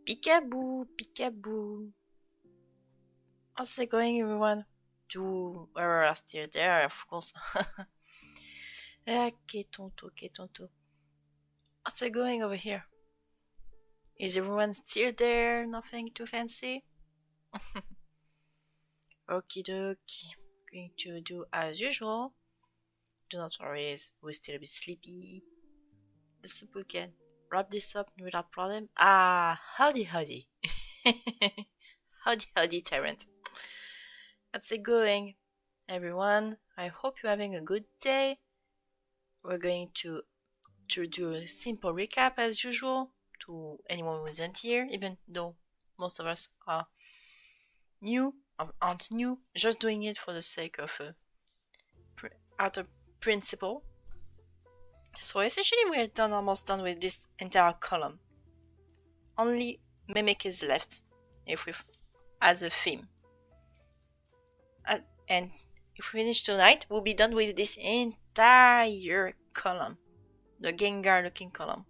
Peekaboo, peekaboo. How's it going, everyone? We're still there, of course. Que tonto, que tonto. How's it going over here? Is everyone still there? Nothing too fancy? Okie dokie. Going to do as usual. Do not worry, we'll still be sleepy. Let's hope we can wrap this up without problem. Howdy, howdy. Howdy, Tyrant. How's it going, everyone? I hope you're having a good day. We're going to do a simple recap as usual to anyone who isn't here, even though most of us are aren't new, just doing it for the sake of out of principle. So essentially we're almost done with this entire column. Only mimic is left as a theme. And if we finish tonight, we'll be done with this entire column. The Gengar looking column.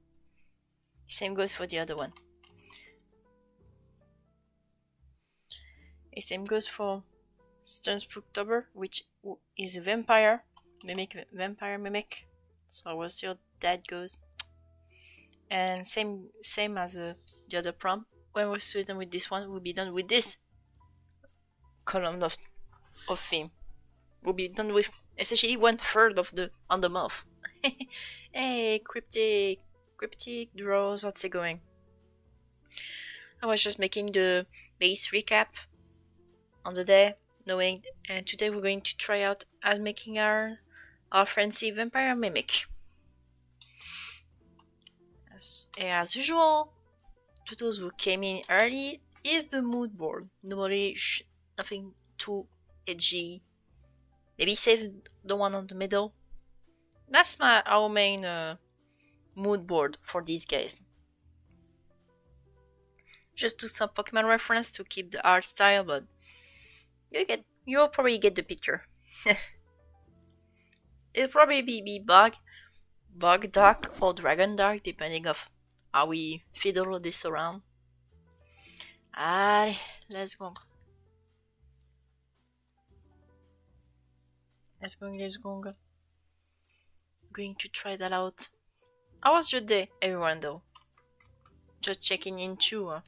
Same goes for the other one. Same goes for Faketober, which is a vampire mimic. So we'll see how that goes. And same as the other prompt. When we're done with this one, we'll be done with this column of theme. We'll be done with essentially 1/3 of the month. Hey, cryptic draws, how's it going? I was just making the base recap on the day, and today we're going to try out as making our fancy vampire mimic. As usual, to those who came in early, is the mood board. Nothing too edgy. Maybe save the one on the middle. That's our main mood board for these guys. Just do some Pokemon reference to keep the art style, but you'll probably get the picture. It'll probably be Bug Dark or Dragon Dark, depending of how we fiddle this around. Alright, let's go. Let's go. Going to try that out. How was your day, everyone, though? Just checking in too.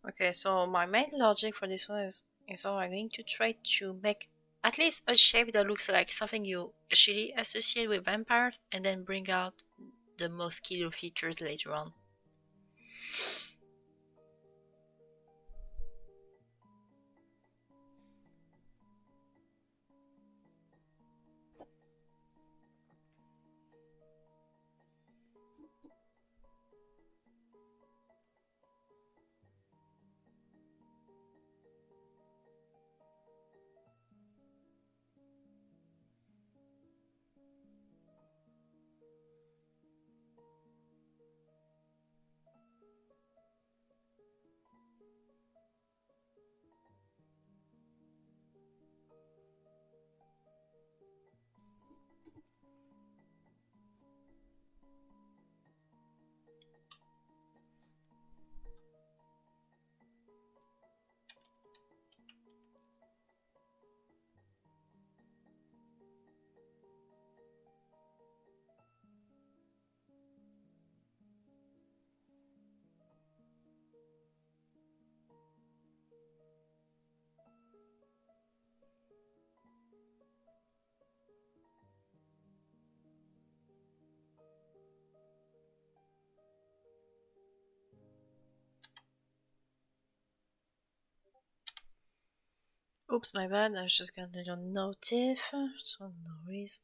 Okay, so my main logic for this one is so I'm going to try to make at least a shape that looks like something you actually associate with vampires, and then bring out the mosquito features later on. Oops, my bad. I just got a little notif. So no reason.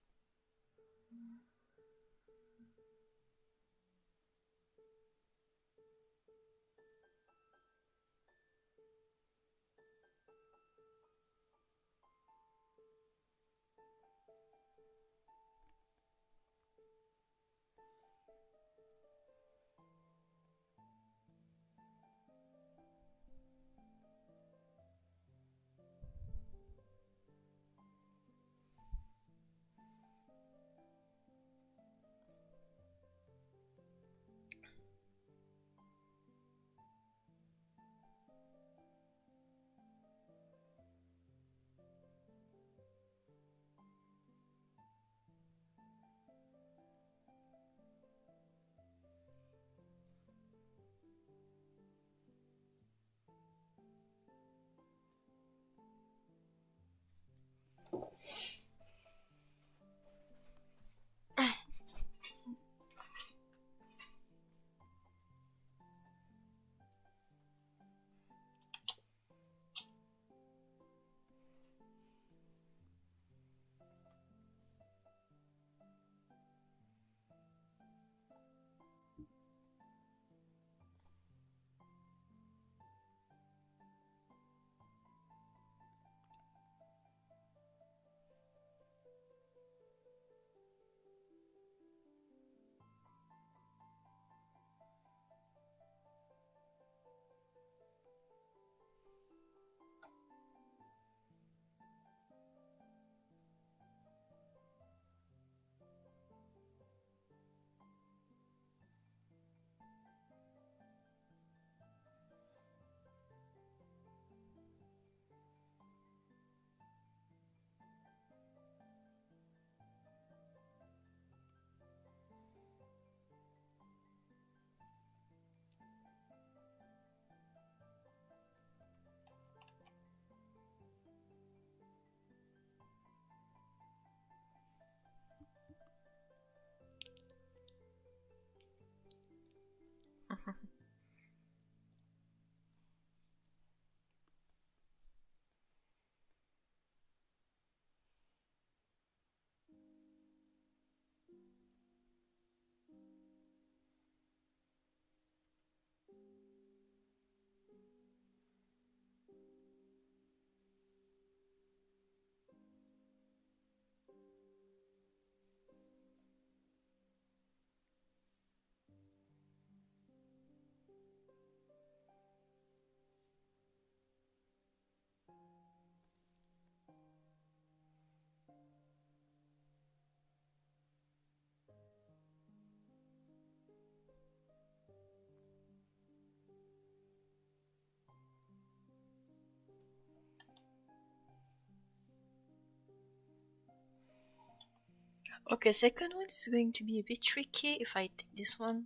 Okay, second one is going to be a bit tricky if I take this one,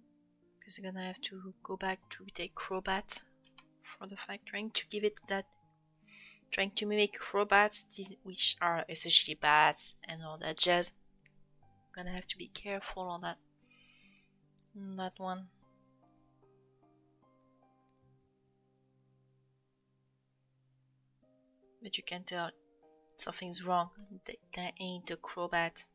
because I'm gonna have to go back to take Crobat for the factoring to give it that, trying to mimic Crobats, which are essentially bats and all that jazz. I'm gonna have to be careful on that one. But you can tell something's wrong. That ain't a Crobat.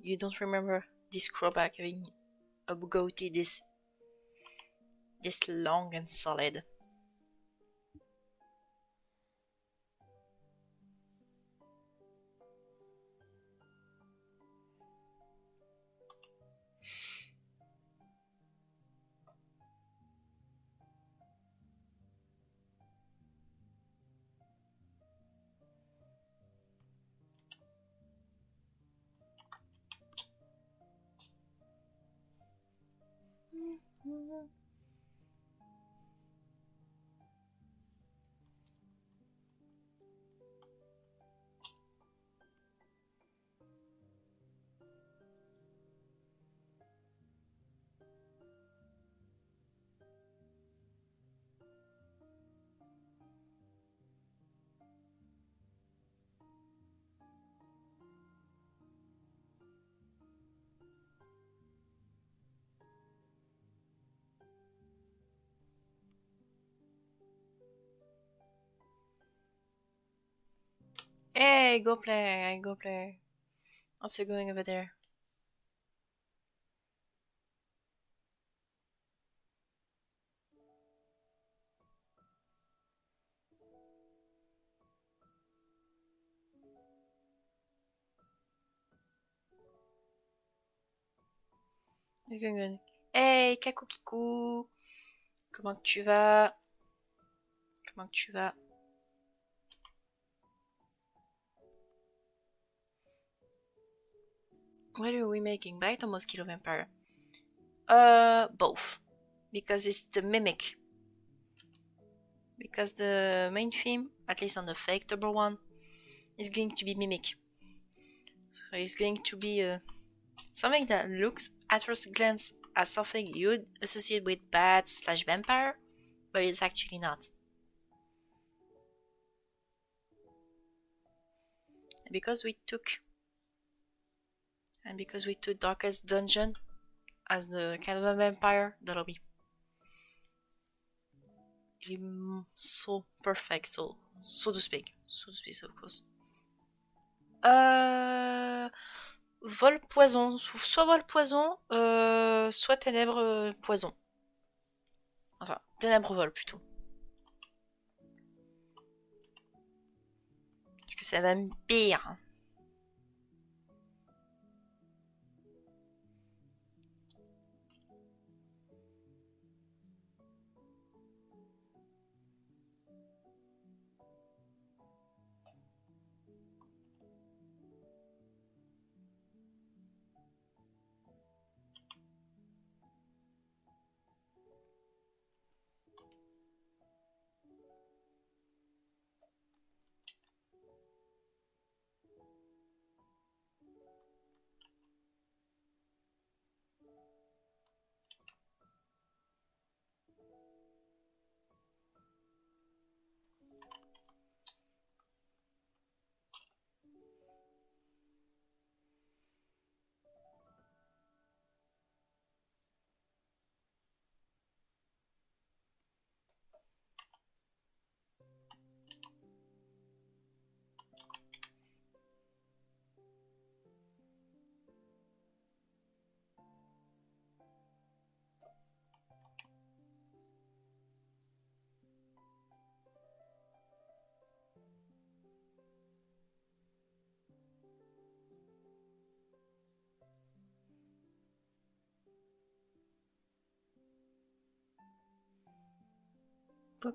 You don't remember this Crobat having a goatee this long and solid. go play, go play. Also going over there. He's going. Hey, Kaku Kiku. Comment tu vas? Comment tu vas? What are we making? Bite or Mosquito Vampire? Both. Because it's the mimic. Because the main theme, at least on the Faketober one, is going to be mimic. So it's going to be something that looks at first glance as something you'd associate with bats / vampire, but it's actually not. And because we took Darkest Dungeon as the kind of a vampire, that'll be so perfect, so to speak, of course. Vol poison, soit vol poison, soit ténèbres poison. Enfin, ténèbres vol plutôt. Parce que c'est un vampire.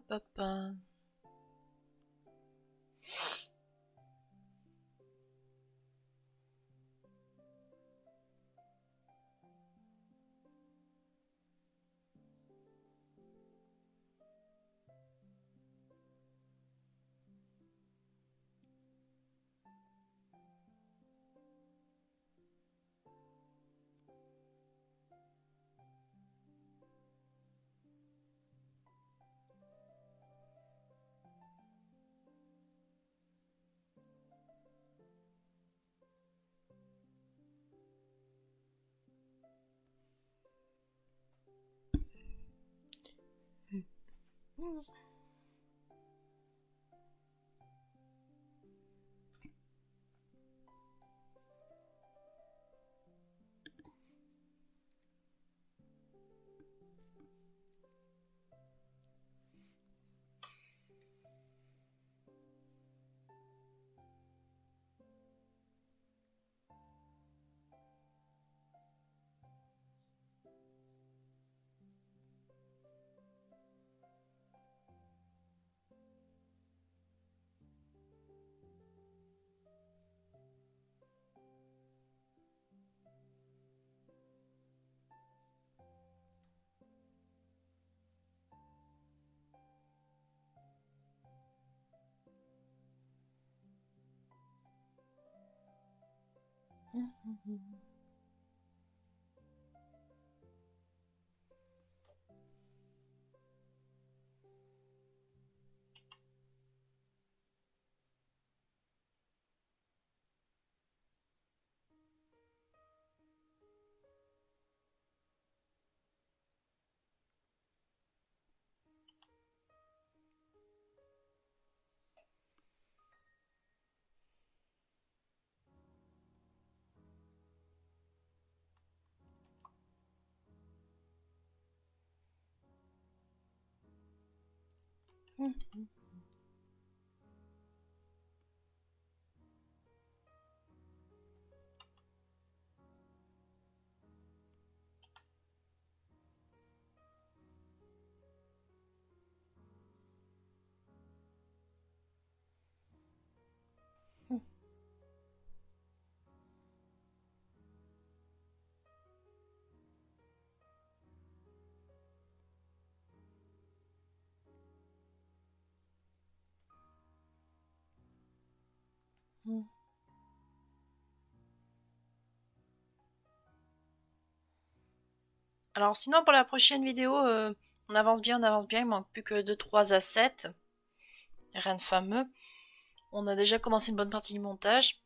Papa. Alors sinon pour la prochaine vidéo, on avance bien, il manque plus que 2-3 assets. Rien de fameux. On a déjà commencé une bonne partie du montage.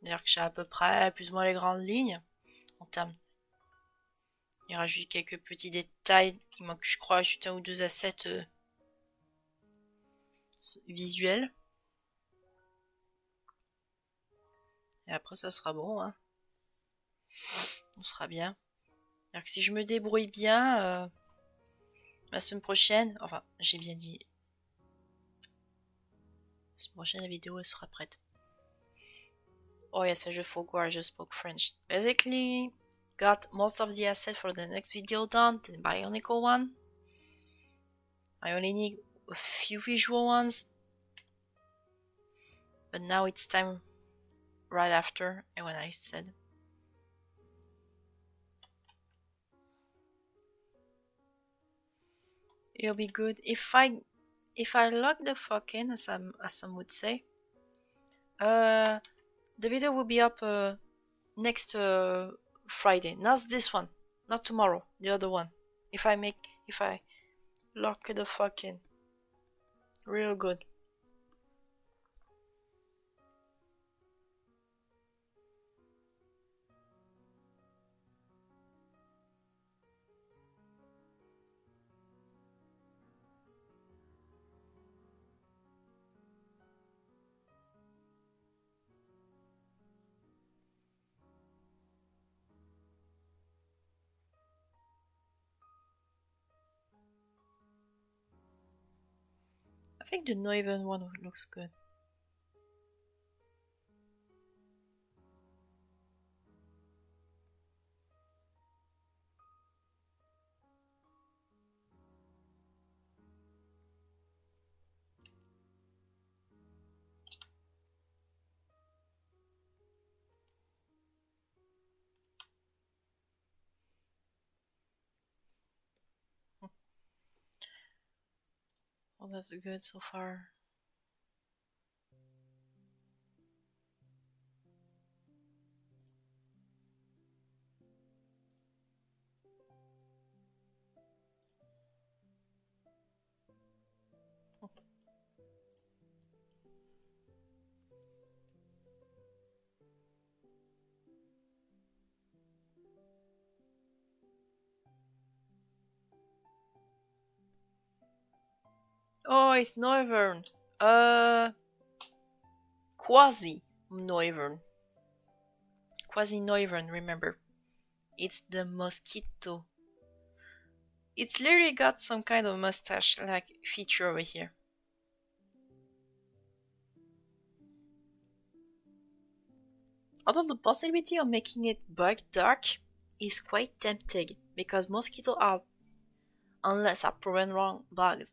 D'ailleurs que j'ai à peu près plus ou moins les grandes lignes. En termes. Il y aura juste quelques petits détails. Il manque, je crois, juste un ou deux assets visuels. Et après ça sera bon, hein. On sera bien. Alors que si je me débrouille bien, la semaine prochaine, enfin j'ai bien dit, la semaine prochaine la vidéo elle sera prête. Oh yes, I just spoke French. Basically, got most of the assets for the next video done, the Bionicle one. I only need a few visual ones. But now it's time right after, and when I said. It'll be good if I log the fuck in, as some would say. The video will be up next Friday. Not this one, not tomorrow. The other one. If I lock the fuck in, real good. I think the Noivern one looks good. Oh, that's good so far. Oh, it's Noivern. Quasi Noivern. Quasi Noivern, remember. It's the mosquito. It's literally got some kind of mustache-like feature over here. Although the possibility of making it bug dark is quite tempting, because mosquitoes are, unless I proven wrong, bugs.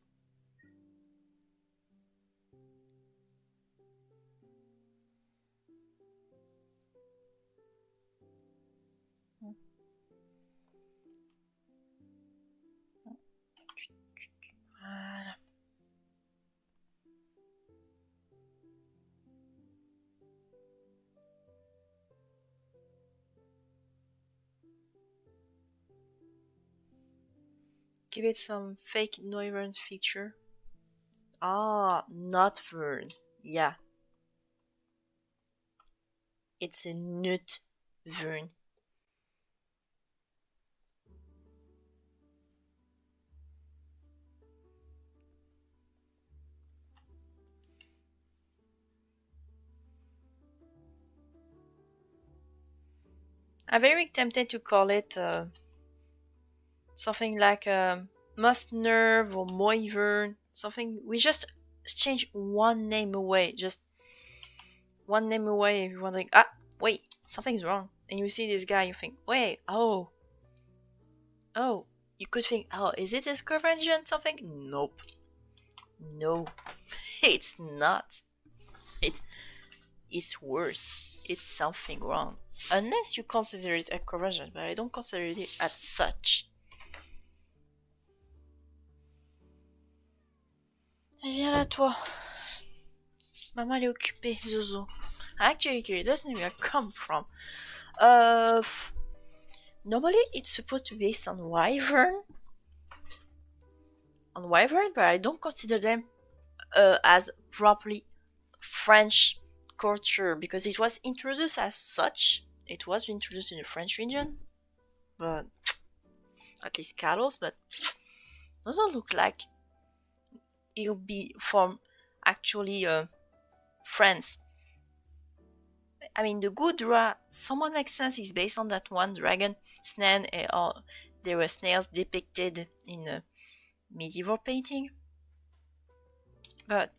Voilà. Give it some fake Noivern feature. Ah, not Vern. Yeah. It's a nut Vern. I'm very tempted to call it something like Must Nerve or Moivern, Something we just change one name away, just one name away, and you're wondering, ah, wait, something's wrong. And you see this guy, you think, wait, oh, you could think, oh, is it a scavenging something? Nope. No, it's not. It's worse. It's something wrong. Unless you consider it a corrosion, but I don't consider it as such. Eh viens là, toi. Maman, elle est occupée, Zozo. Actually, where doesn't even come from? Normally it's supposed to be based on Wyvern. But I don't consider them as properly French culture because it was introduced as such. It was introduced in the French region, but at least cattle, but doesn't look like it'll be from actually France. I mean, the good somewhat makes sense. Is based on that one dragon snail. There were snails depicted in a medieval painting, but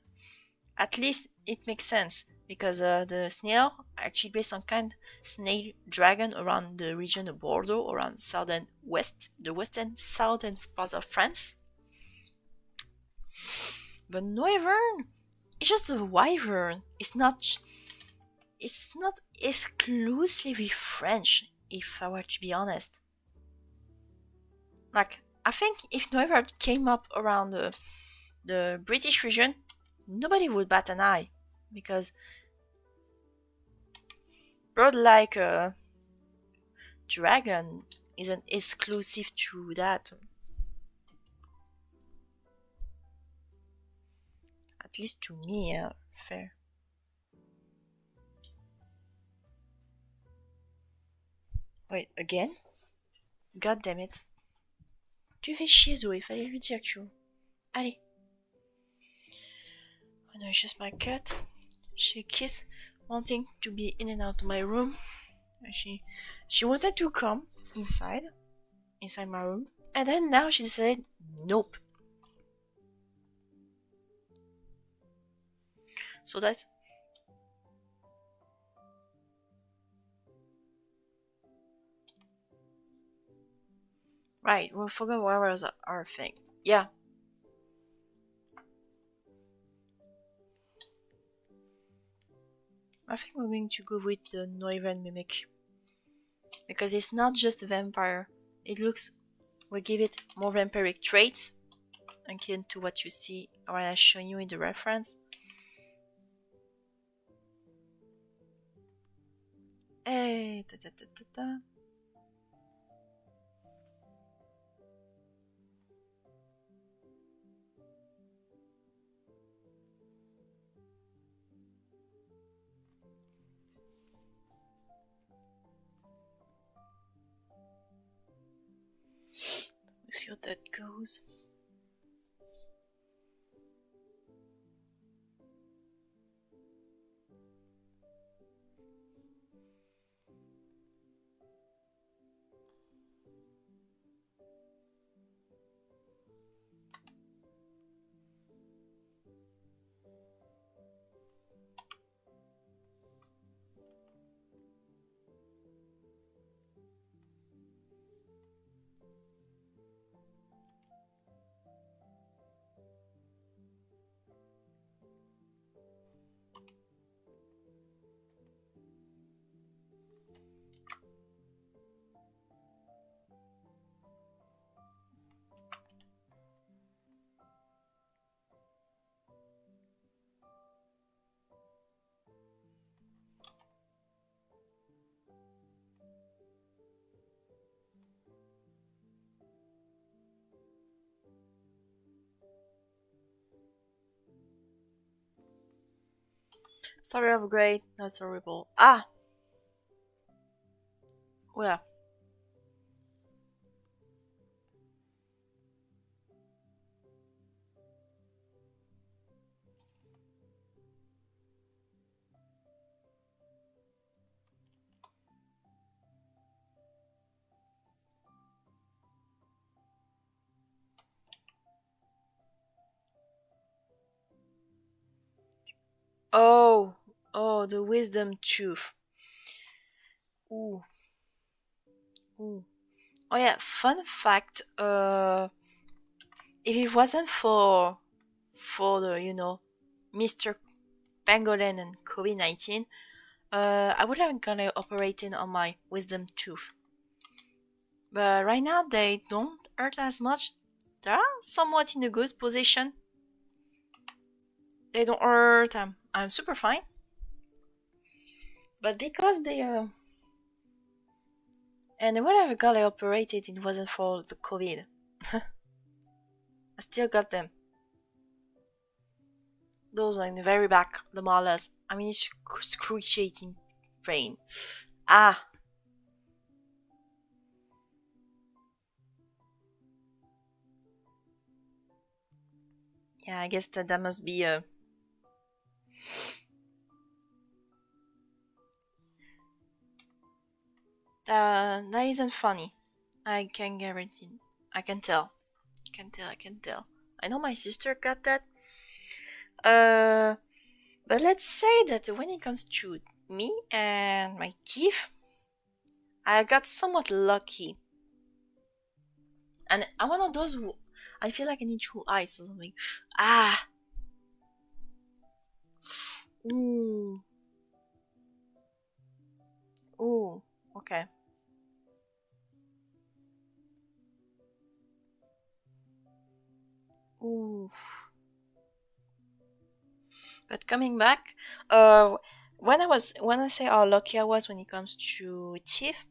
at least it makes sense because the snail actually based on kind snail dragon around the region of Bordeaux, around the western southern parts of France. But Wyvern, it's just a wyvern. It's not exclusively French, if I were to be honest. Like, I think if Wyvern came up around the British region, nobody would bat an eye because bird like a dragon isn't exclusive to that. At least to me, fair. Wait, again? God damn it. Tu fais chier Zoé, il fallait lui dire que Allez. Oh no, it's just my cat. She keeps wanting to be in and out of my room. She wanted to come inside my room, and then now she said nope. So that right, we forgot what was our thing. Yeah. I think we're going to go with the Wyvern Mimic. Because it's not just a vampire. It looks, we give it more vampiric traits. Akin to what you see, or I show you in the reference. Hey, ta ta ta ta ta. Let's see how that goes. Sorry, upgrade. That's horrible. Ah! Oula. Oh, oh, the wisdom tooth. Ooh, ooh. Oh yeah, fun fact. If it wasn't for the Mr. Pangolin and COVID-19, I would have gonna operating on my wisdom tooth. But right now they don't hurt as much. They are somewhat in a good position. They don't hurt. I'm super fine. But because they and whenever got I operated, it wasn't for the COVID. I still got them. Those are in the very back, the molars. I mean, it's excruciating pain. Ah, yeah. I guess that must be a. That isn't funny. I can guarantee. I can tell. I can tell. I can tell. I know my sister got that. Uh, but let's say that when it comes to me and my teeth, I got somewhat lucky. And I'm one of those who I feel like I need two eyes. So I'm like, ah, ooh, ooh, okay, ooh. But coming back, when I say how lucky I was when it comes to teeth,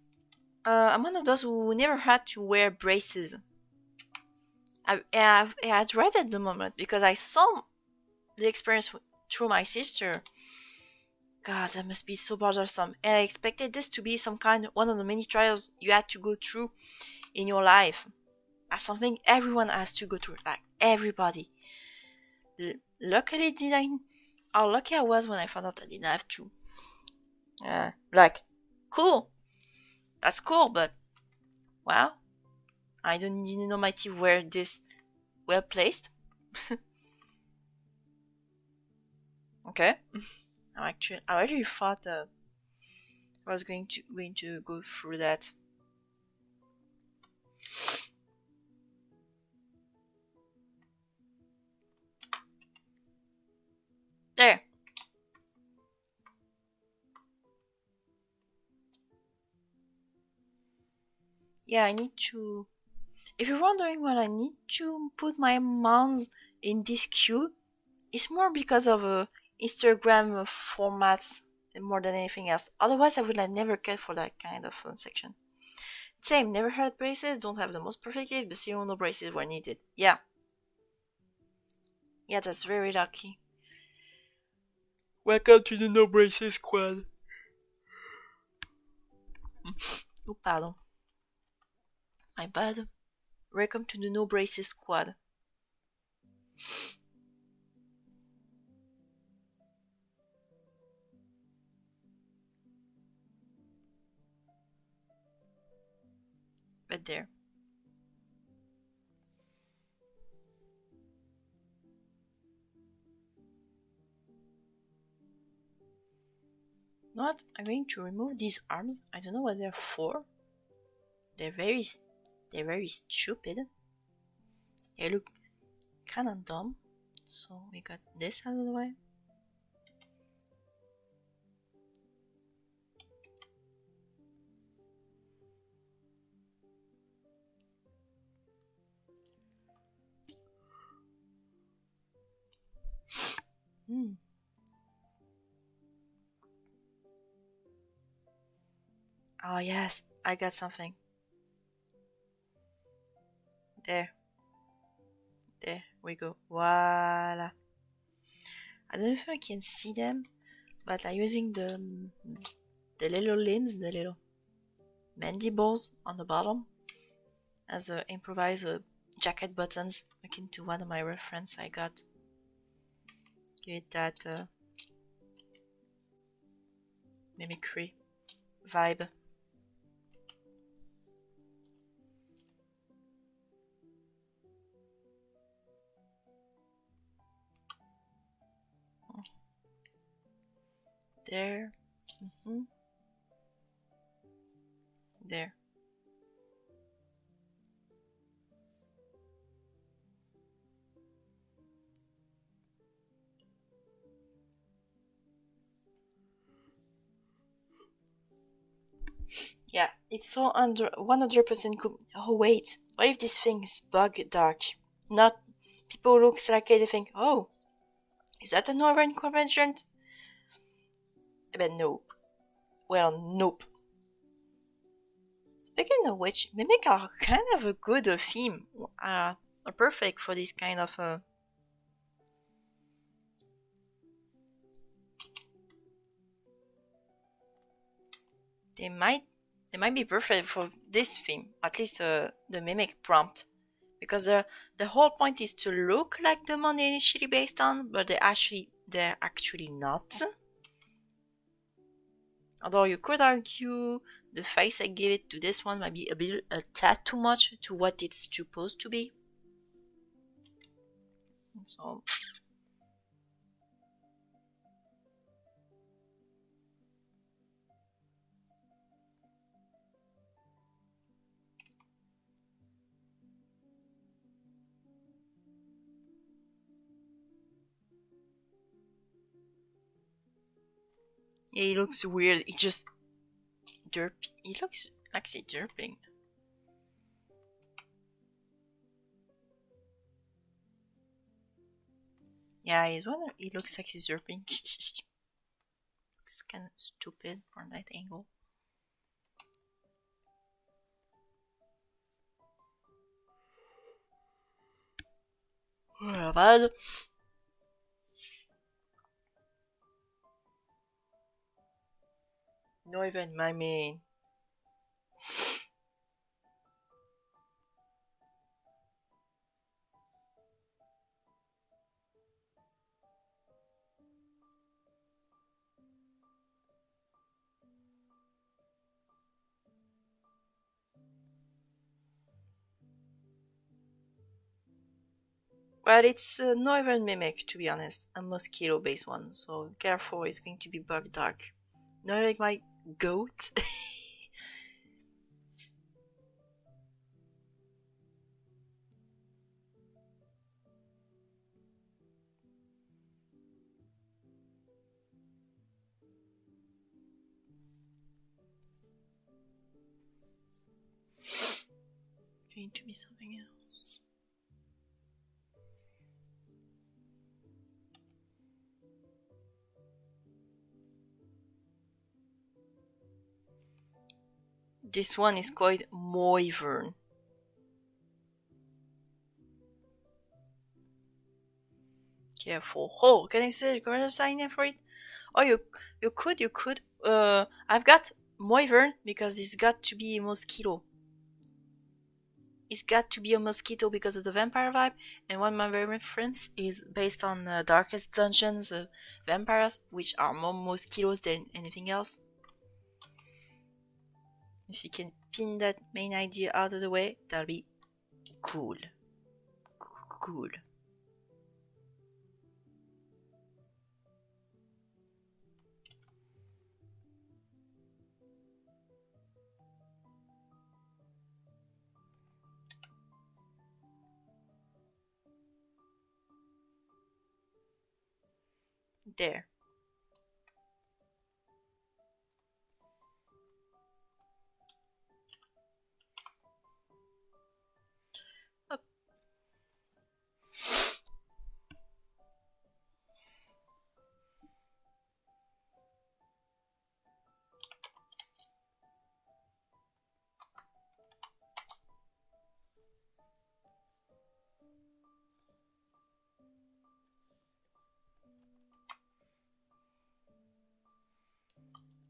I'm one of those who never had to wear braces. I had read at the moment because I saw the experience through my sister. God, that must be so bothersome. And I expected this to be some kind of one of the many trials you had to go through in your life. As something everyone has to go through, like everybody. Luckily, did I? How lucky I was when I found out I didn't have to. Like, cool. That's cool, but wow, I didn't know my teeth were this well placed. Okay. I really thought I was going to go through that. There. Yeah, I need to. If you're wondering why I need to put my mouth in this cube, it's more because of Instagram formats more than anything else. Otherwise, I would have never cared for that kind of section. Same, never had braces, don't have the most perfect teeth, but still no braces were needed. Yeah. Yeah, that's very lucky. Welcome to the no braces squad. Oh, pardon. My bad. Welcome to the no braces squad. But there. Not. I'm going to remove these arms. I don't know what they're for. They're very, they're very stupid. They look kind of dumb. So we got this out of the way. Hmm. Oh yes, I got something. There. There we go. Voila. I don't know if I can see them, but I'm using the little limbs, the little mandibles on the bottom as a improvised jacket buttons, akin to one of my reference I got. Give it that mimicry vibe. there. There. Yeah, it's so under 100% Oh wait, what if this thing is bug dark? Not people looks like it, they think, oh, is that a Northern convention? But no. Well, nope. Speaking of which, Mimic are kind of a good theme. Are perfect for this kind of they might be perfect for this theme, at least the Mimic prompt. Because the whole point is to look like the one they initially based on, but they're actually not. Although you could argue the face I gave it to this one might be a tad too much to what it's supposed to be. So yeah, it looks weird. It just derp. It looks like it's derping. Yeah, it looks like he's derping. Looks kind of stupid from that angle. Bad. No even my main. Well, it's not even mimic, to be honest, a mosquito based one, so careful, it's going to be bug dark. Not like my goat. Going to be something else. This one is called Moivern. Careful. Oh, can I say a sign in for it? Oh, you could. I've got Moivern because it's got to be a mosquito. It's got to be a mosquito because of the vampire vibe, and one of my reference is based on the Darkest Dungeons vampires, which are more mosquitoes than anything else. If you can pin that main idea out of the way, that'll be cool. Cool. There. Up.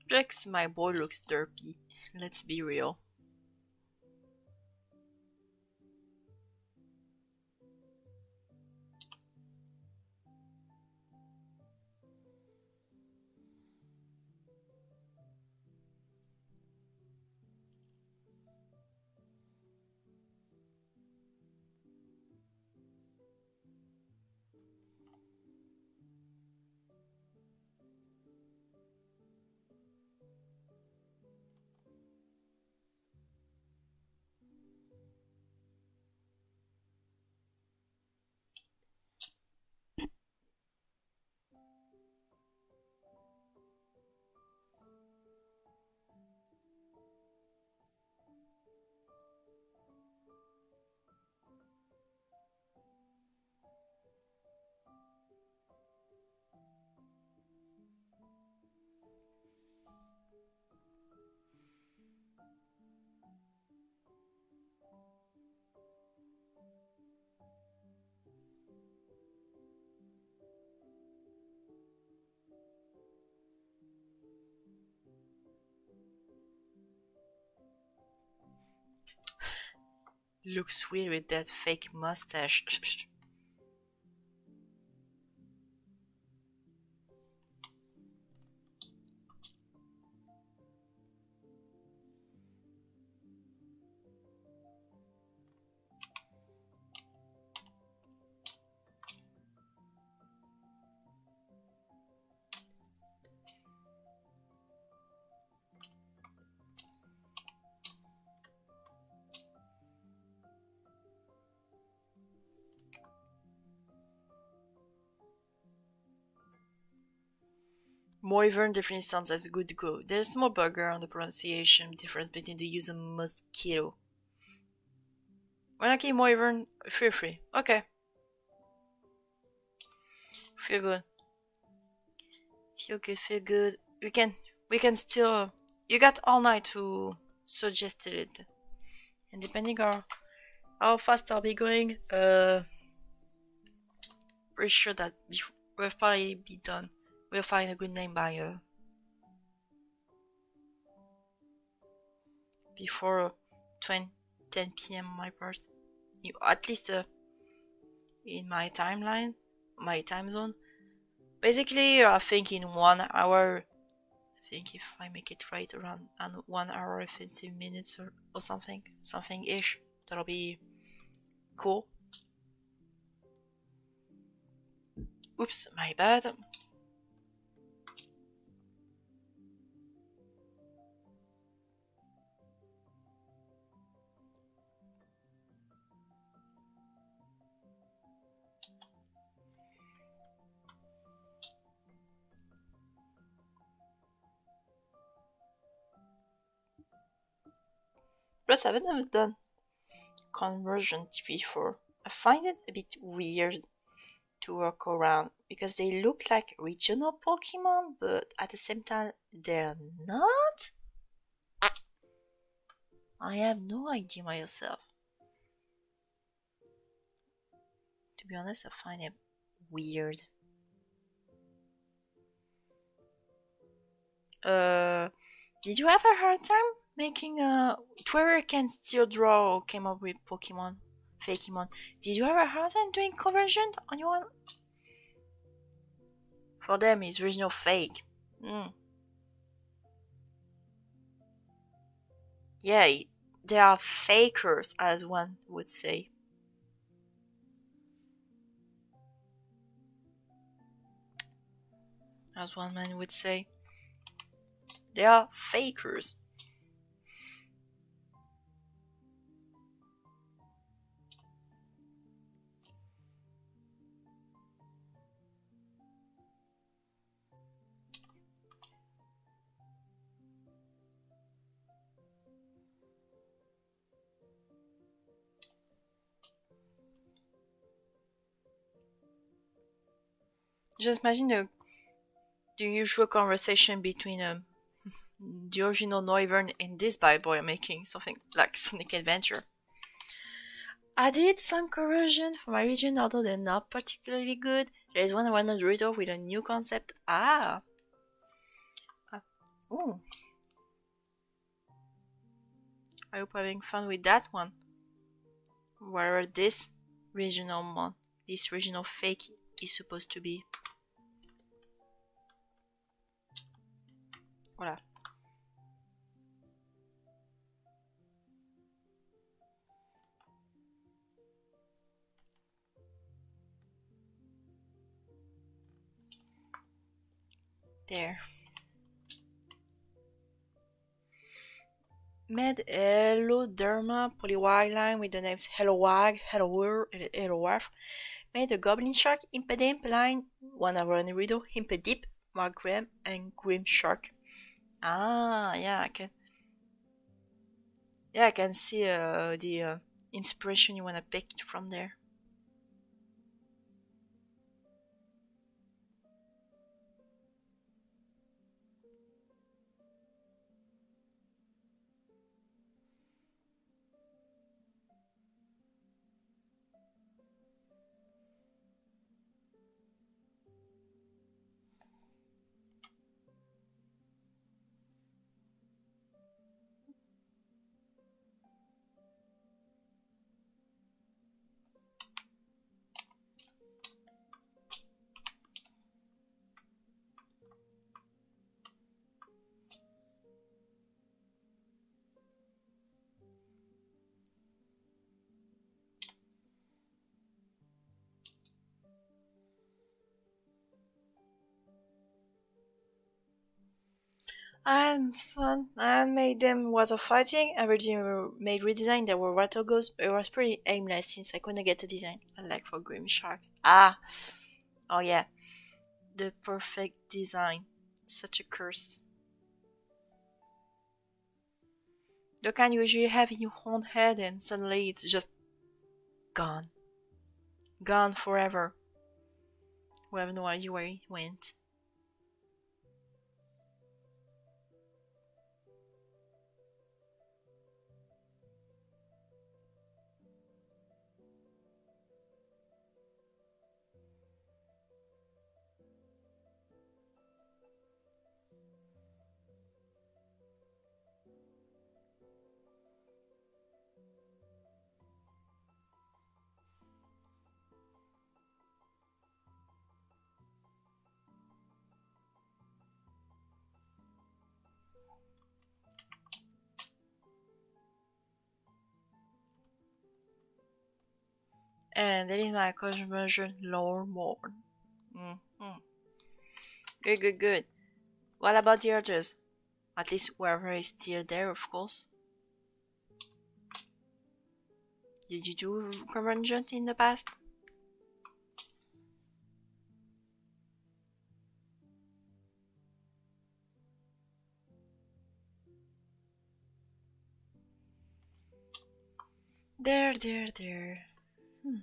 Rex, my boy looks derpy. Let's be real. Looks weird with that fake mustache. Moivern definitely sounds as good to go. There's small bugger on the pronunciation difference between the use of mosquito. When I keep Moivern, feel free. Okay. Feel good. Feel good, feel good. We can still you got all night to suggest it. And depending on how fast I'll be going, pretty sure that we'll probably be done. We'll find a good name by before 10 p.m. my part. At least in my timeline, my time zone. Basically, I think in 1 hour. I think if I make it right around 1 hour and 15 minutes or something ish, that'll be cool. Oops, my bad. Plus, I haven't done conversion before. I find it a bit weird to work around because they look like regional Pokemon, but at the same time, they're not? I have no idea myself. To be honest, I find it weird. Did you have a hard time making Twitter can still draw or came up with Pokemon, Fakemon? Did you have a hard time doing conversion on your one? For them, it's original fake. Yeah, they are fakers, as one would say. As one man would say. They are fakers. Just imagine the usual conversation between the original Noivern and this bad boy making something like Sonic Adventure. I did some conversion for my region, although they're not particularly good. There is one random Dorito with a new concept. Ooh. I hope I'm having fun with that one. Wherever this regional fake is supposed to be. Voilà. There. Made Helloderma Poliwag line with the names Hellowag, Hellower, and Hellowarf. Made the Goblin Shark Impedimp line, one hour and Riddle, Impedip, Margrem, and Grim Shark. Yeah, I can see the inspiration you wanna pick from there. And fun. And made them water fighting. Everything made redesign. There were water ghosts. It was pretty aimless since I couldn't get the design. I like for Grim Shark. Ah! Oh yeah. The perfect design. Such a curse. The kind you usually have in your own head and suddenly it's just gone. Gone forever. We have no idea where it went. And that is my conversion lore more. Mm-hmm. Good, good, good. What about the others? At least whoever is still there, of course. Did you do conversion in the past? There. Hmm.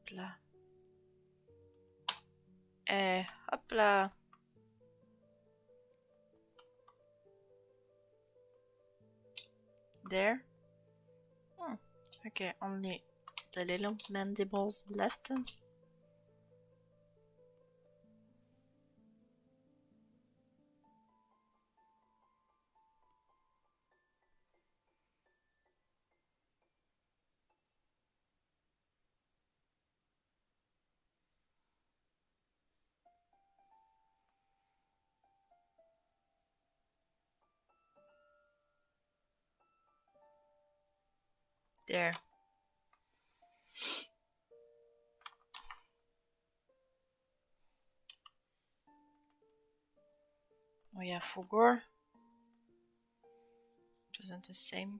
Hopla. Hopla. There. Hmm. Okay, only the little mandibles left. There. Oh yeah, Fogor. It wasn't the same.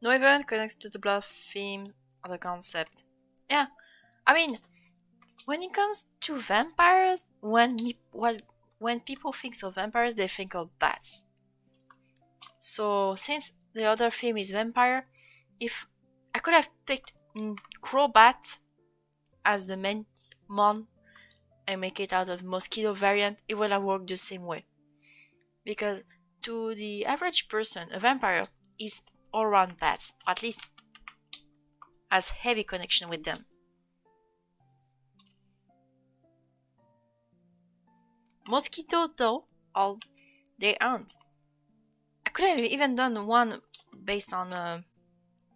No event connects to the blood themes or the concept. Yeah, I mean, when it comes to vampires, when people think of vampires, they think of bats. So since the other theme is vampire, if I could have picked Crowbat as the main mon and make it out of mosquito variant, it would have worked the same way. Because to the average person, a vampire is all around bats, at least has heavy connection with them. Mosquito though, all they aren't. I could have even done one based on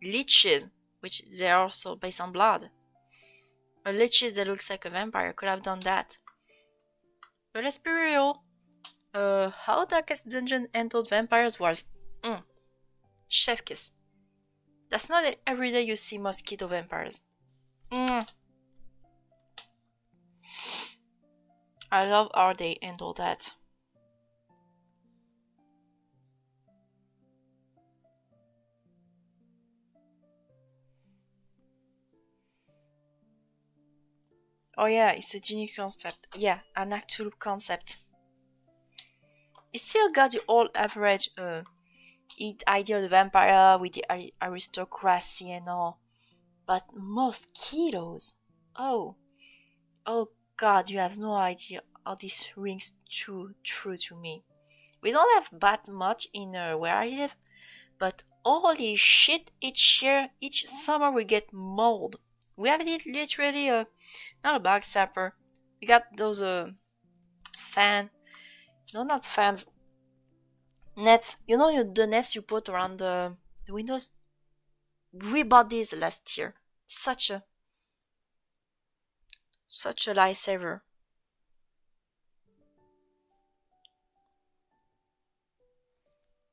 leeches, which they're also based on blood. A leeches that looks like a vampire could have done that. But let's be real. How Darkest Dungeon handled vampires was chef kiss. That's not every day you see mosquito vampires. I love how they handle that. Oh yeah, it's a genius concept. Yeah, an actual concept. It still got the old average idea of the vampire with the aristocracy and all. But mosquitoes? Oh, oh god, you have no idea how this rings true to me. We don't have bat much in where I live, but holy shit, each summer we get mold. We have literally not a backstabber. We got those fan, no, not fans, nets. You know the nets you put around the windows. We bought these last year. Such a lifesaver.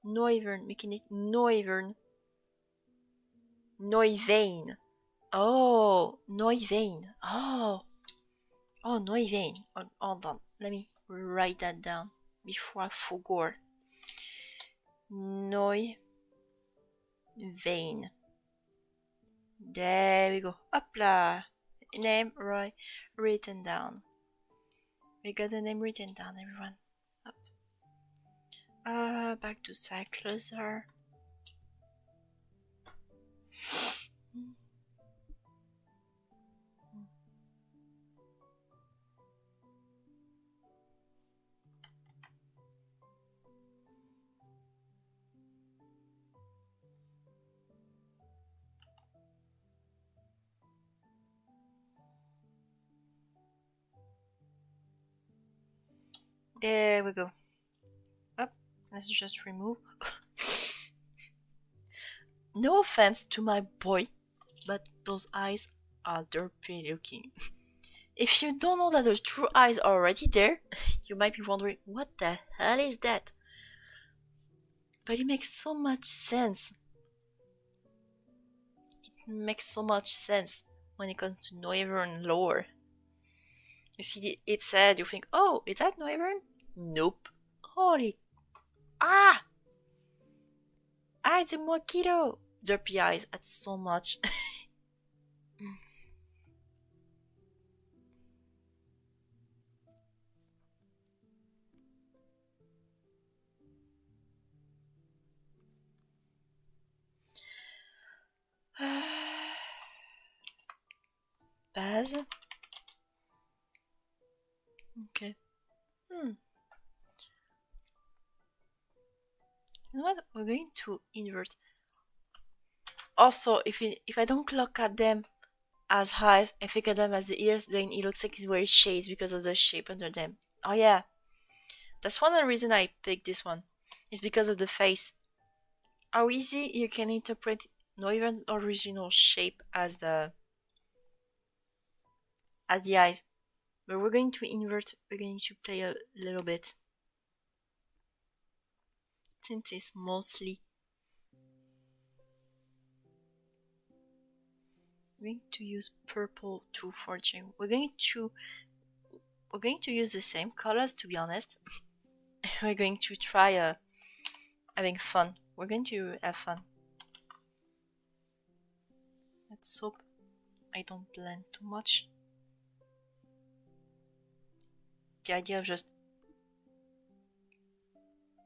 Noivern, making it Noivern. Noivein. Oh, Noivein. Oh, Noivein. Hold on. Let me write that down before I forget. Noivein. There we go. Hopla. Name right written down. We got the name written down, everyone. Up. Back to Cycloser. There we go. Up. Let's just remove. No offense to my boy, but those eyes are derpy looking. If you don't know that the true eyes are already there, you might be wondering, what the hell is that? But it makes so much sense. It makes so much sense when it comes to Noivern lore. You see it said, you think, oh, is that Noivern? Nope. Holy... Ah! Ah, it's a Mojito! Derpy eyes, that's so much. Baz? Okay. You know what? We're going to invert. Also, if I don't look at them as eyes and think of them as the ears, then it looks like it's wearing shades because of the shape under them. Oh yeah. That's one of the reasons I picked this one. It's because of the face. How easy you can interpret not even original shape as the eyes. But we're going to invert, we're going to play a little bit. Since it's mostly... We're going to use purple 240. We're going to use the same colors, to be honest. We're going to try having fun. We're going to have fun. Let's hope I don't blend too much. The idea of just...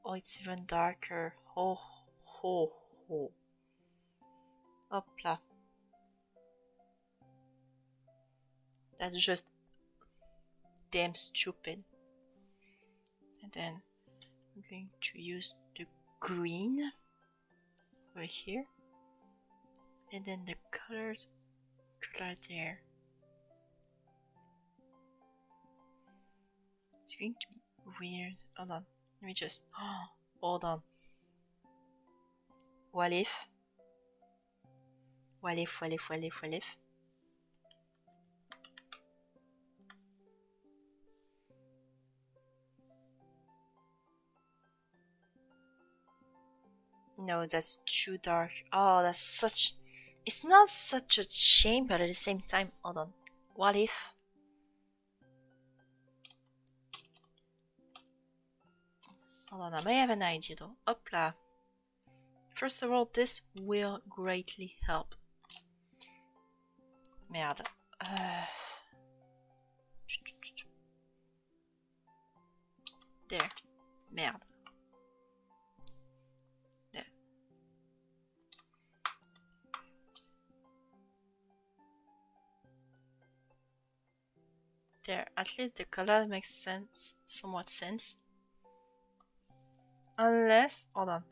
Oh, it's even darker. Oh, ho, ho. Hopla. That's just damn stupid. And then I'm going to use the green over here. And then the color there. It's going to be weird. Hold on. Let me just... hold on. What if? What if? No, that's too dark. Oh, that's such... It's not such a shame, but at the same time... Hold on. What if? Hold on, I may have an idea though. Hopla. First of all, this will greatly help. Merde. There. Merde. There. There. At least the color makes sense. Somewhat sense. Unless... Hold on.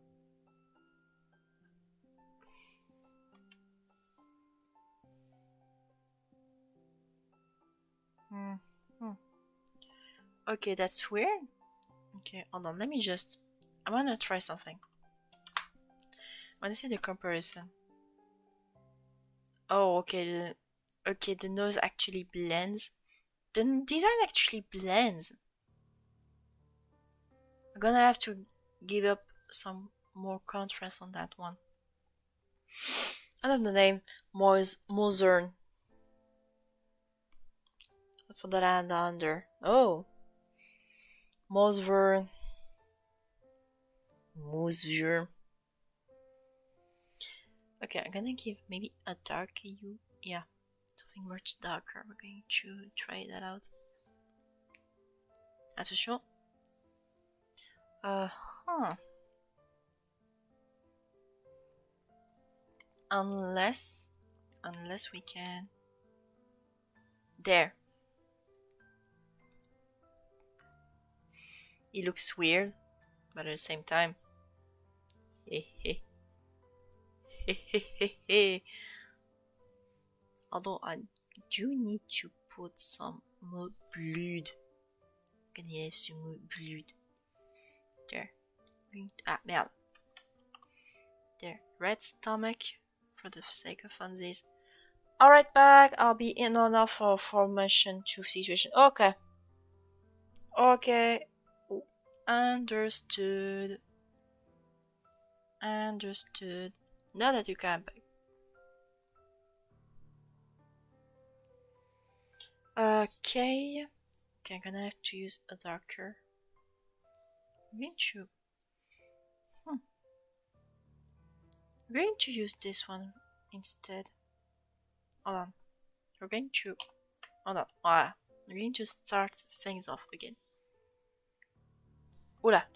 Okay, that's weird. Okay, hold on. Let me just... I want to try something. I want to see the comparison. Oh, okay. The nose actually blends. The design actually blends. I'm gonna have to give up some more contrast on that one. I don't know the name. Mozern. For the land under. Oh. Mosver. Okay, I'm gonna give maybe a darker hue. Yeah, something much darker. We're going to try that out. Attention. Unless we can. There. It looks weird, but at the same time. Although I do need to put some more blood. I'm gonna have some more blood. There. Ah, merde. There. Red stomach. For the sake of funsies. Alright, back. I'll be in on off for formation 2 situation. Okay. Okay. Understood. Understood. Now that you come back. Okay. Okay, I'm gonna have to use a darker. I'm going to use this one instead. Hold on. We're going to. Hold on. Ah, we're going to start things off again. Oula.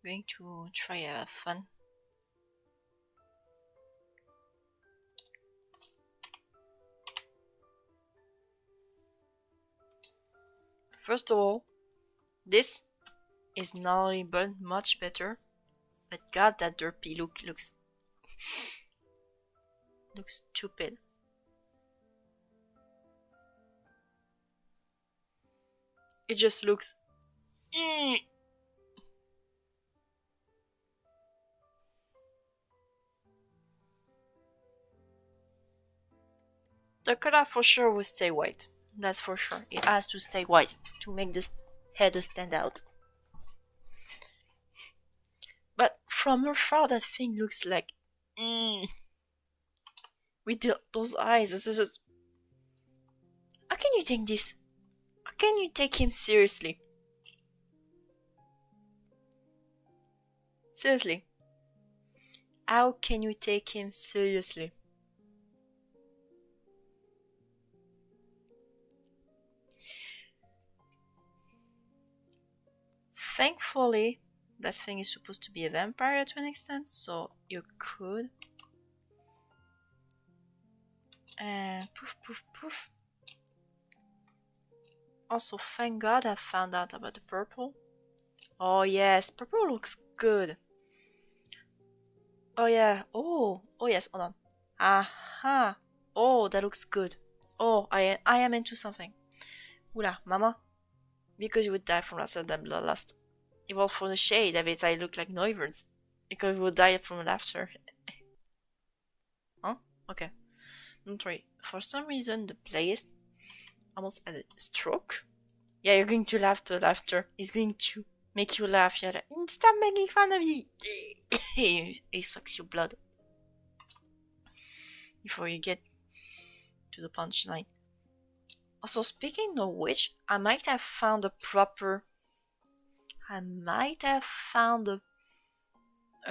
Going to try fun. First of all, this is not only but much better, but god, that derpy look looks stupid. It just looks The color for sure will stay white. That's for sure. It has to stay white to make this head stand out. But from afar, that thing looks like with those eyes. This is just... How can you take this? How can you take him seriously? Seriously. How can you take him seriously? Thankfully, that thing is supposed to be a vampire to an extent, so you could. And poof, poof, poof. Also, thank God I found out about the purple. Oh yes, purple looks good. Oh yeah, oh yes, hold on. Aha, oh that looks good. Oh, I am into something. Oula, mama. Because you would die from laughter than bloodlust. Even for the shade of it, I look like Neuverts. Because we would die from laughter. Huh? Okay. Don't worry. For some reason, the playlist almost had a stroke. Yeah, you're going to laugh to laughter. It's going to make you laugh. You're like, stop making fun of me. He sucks your blood. Before you get to the punchline. Also, speaking of which, I might have found a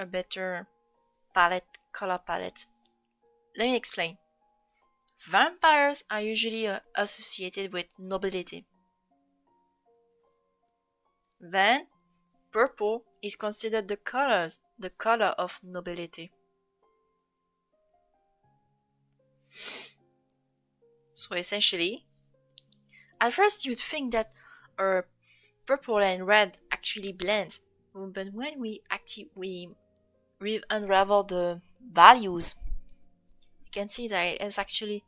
better color palette. Let me explain. Vampires are usually associated with nobility. Then, purple is considered the color of nobility. So essentially, at first you'd think that purple and red actually blend, but when we unravel the values, you can see that it has actually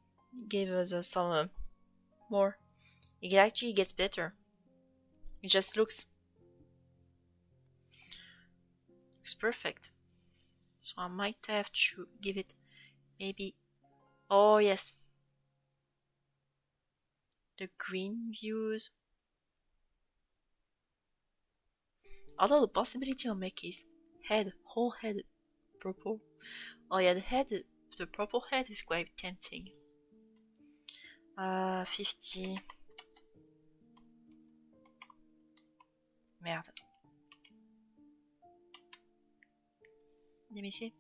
gave us some more. It actually gets better. It just looks perfect. So I might have to give it maybe. Oh yes, the green views. Although the possibility of making his head, whole head purple. Oh yeah, the purple head is quite tempting. 50. Merde. Let me see.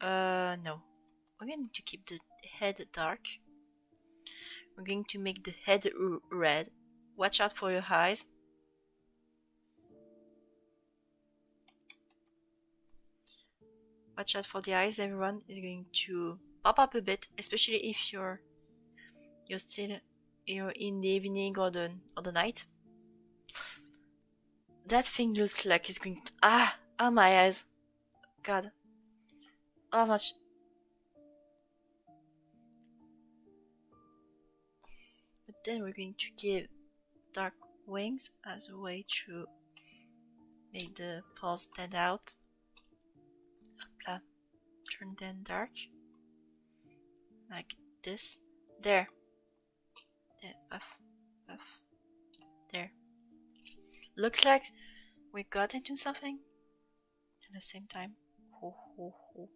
No. We're going to keep the head dark. We're going to make the head red. Watch out for your eyes. Watch out for the eyes, everyone is going to pop up a bit, especially if you're still in the evening or the night. That thing looks like it's going to my eyes. God. How much? But then we're going to give dark wings as a way to make the paws stand out. Hopla. Turn them dark. Like this. There. There. Puff. Puff. There. Looks like we got into something at the same time. Ho, ho, ho.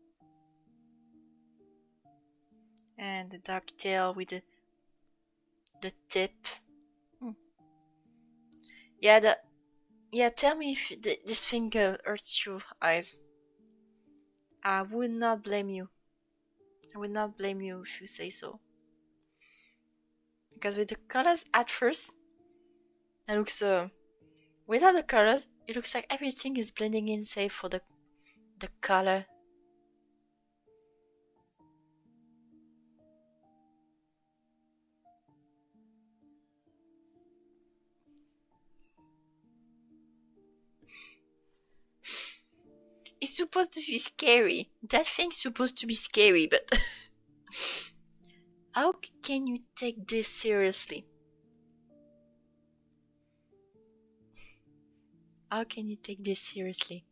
And the dark tail with the tip. Yeah, tell me if this thing hurts your eyes. I would not blame you. I would not blame you if you say so. Because with the colors at first, it looks without the colors, it looks like everything is blending in, save for the color. It's supposed to be scary. That thing's supposed to be scary, but how can you take this seriously? How can you take this seriously?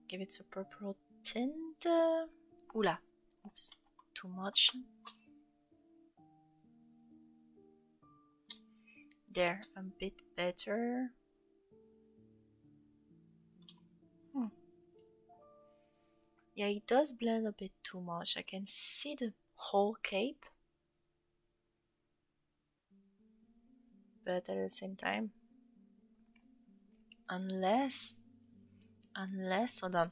Give it a purple tint. Oula. Oops. Too much. There, a bit better. Yeah, it does blend a bit too much. I can see the whole cape. But at the same time, unless, hold on,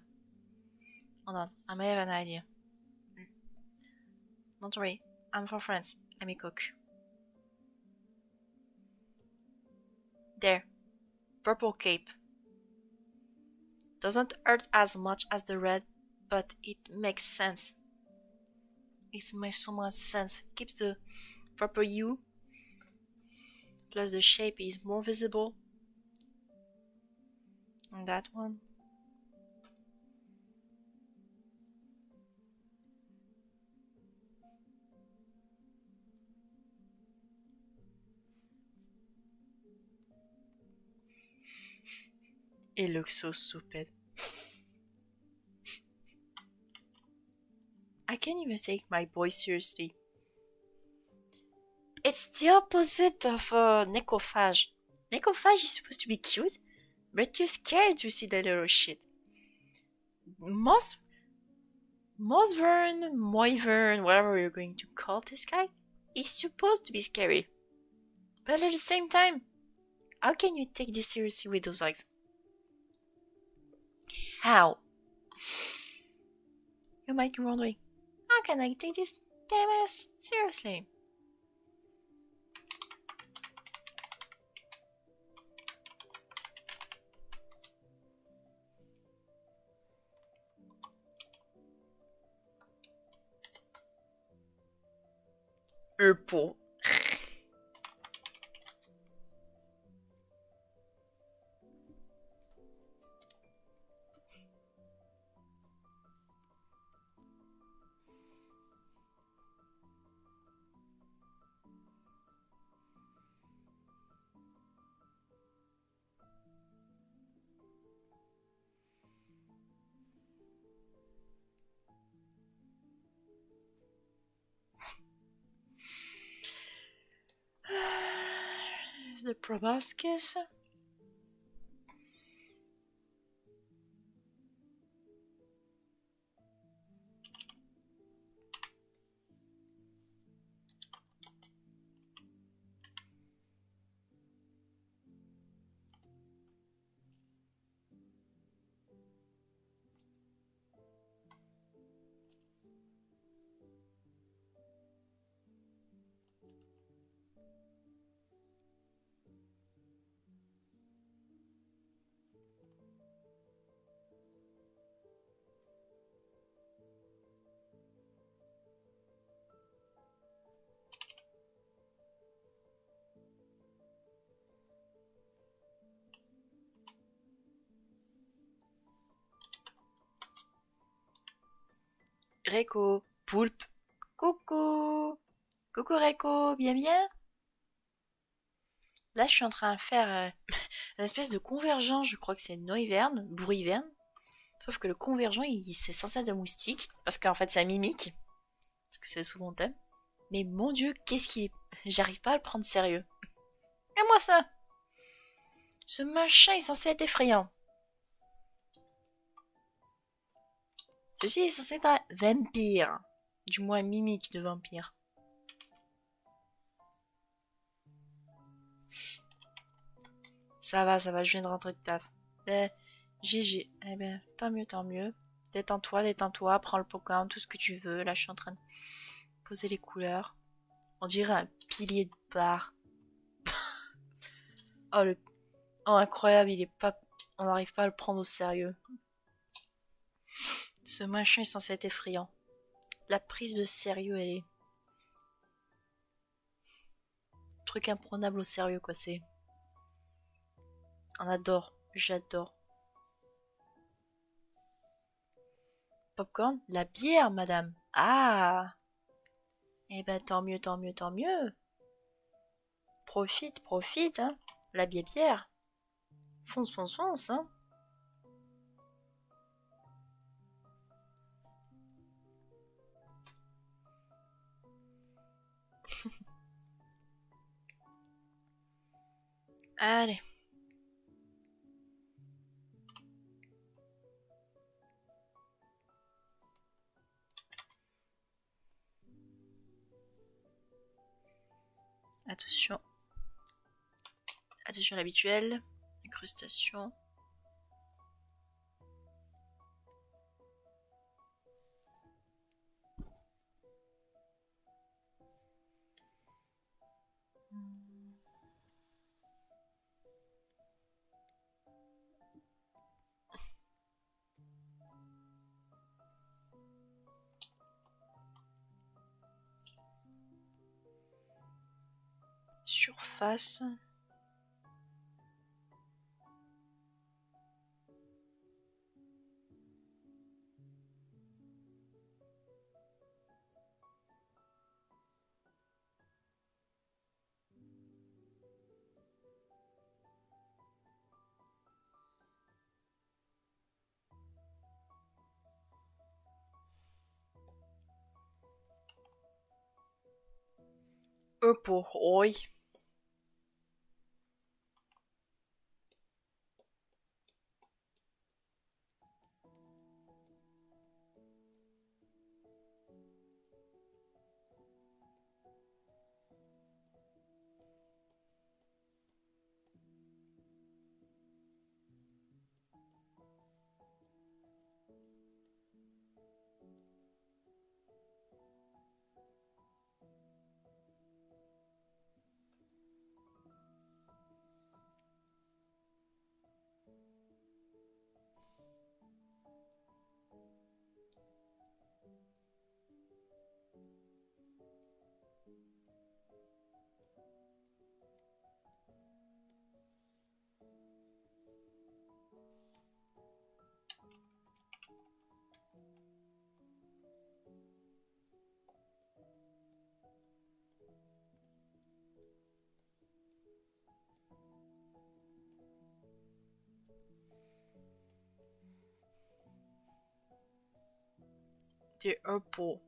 I may have an idea. Don't worry, I'm for France. Let me cook. There, purple cape. Doesn't hurt as much as the red, but it makes sense. It makes so much sense. Keeps the proper hue. Plus the shape is more visible on that one. It looks so stupid. I can't even take my boy seriously. It's the opposite of necrophage. Necrophage is supposed to be cute, but you're scared to see that little shit. Moivern, whatever you're going to call this guy, is supposed to be scary. But at the same time, how can you take this seriously with those eyes? How? You might be wondering, how can I take this damn ass seriously? Purple. Is the proboscis? Réco, poulpe. Coucou. Coucou Réco, bien bien. Là, je suis en train de faire une espèce de convergent, je crois que c'est noiverne, bourriverne. Sauf que le convergent, c'est censé être un moustique, parce qu'en fait, c'est un mimique. Parce que c'est souvent thème. Mais mon dieu, qu'est-ce qu'il est... J'arrive pas à le prendre sérieux. Et moi ça. Ce machin est censé être effrayant. Ceci est censé être un vampire. Du moins, mimique de vampire. Ça va, je viens de rentrer de taf. GG. Eh ben, tant mieux, tant mieux. Détends-toi, prends le popcorn, tout ce que tu veux. Là, je suis en train de poser les couleurs. On dirait un pilier de bar. Oh, oh, incroyable, il est pas... On n'arrive pas à le prendre au sérieux. Ce machin est censé être effrayant. La prise de sérieux, elle est... Truc imprenable au sérieux, quoi, c'est... On adore, j'adore. Popcorn? La bière, madame. Ah! Eh ben, tant mieux, tant mieux, tant mieux. Profite, hein. La bière. Fonce, hein. Allez. Attention. Attention à l'habituel. Incrustation. Surface. Pour oi. T'es un pot.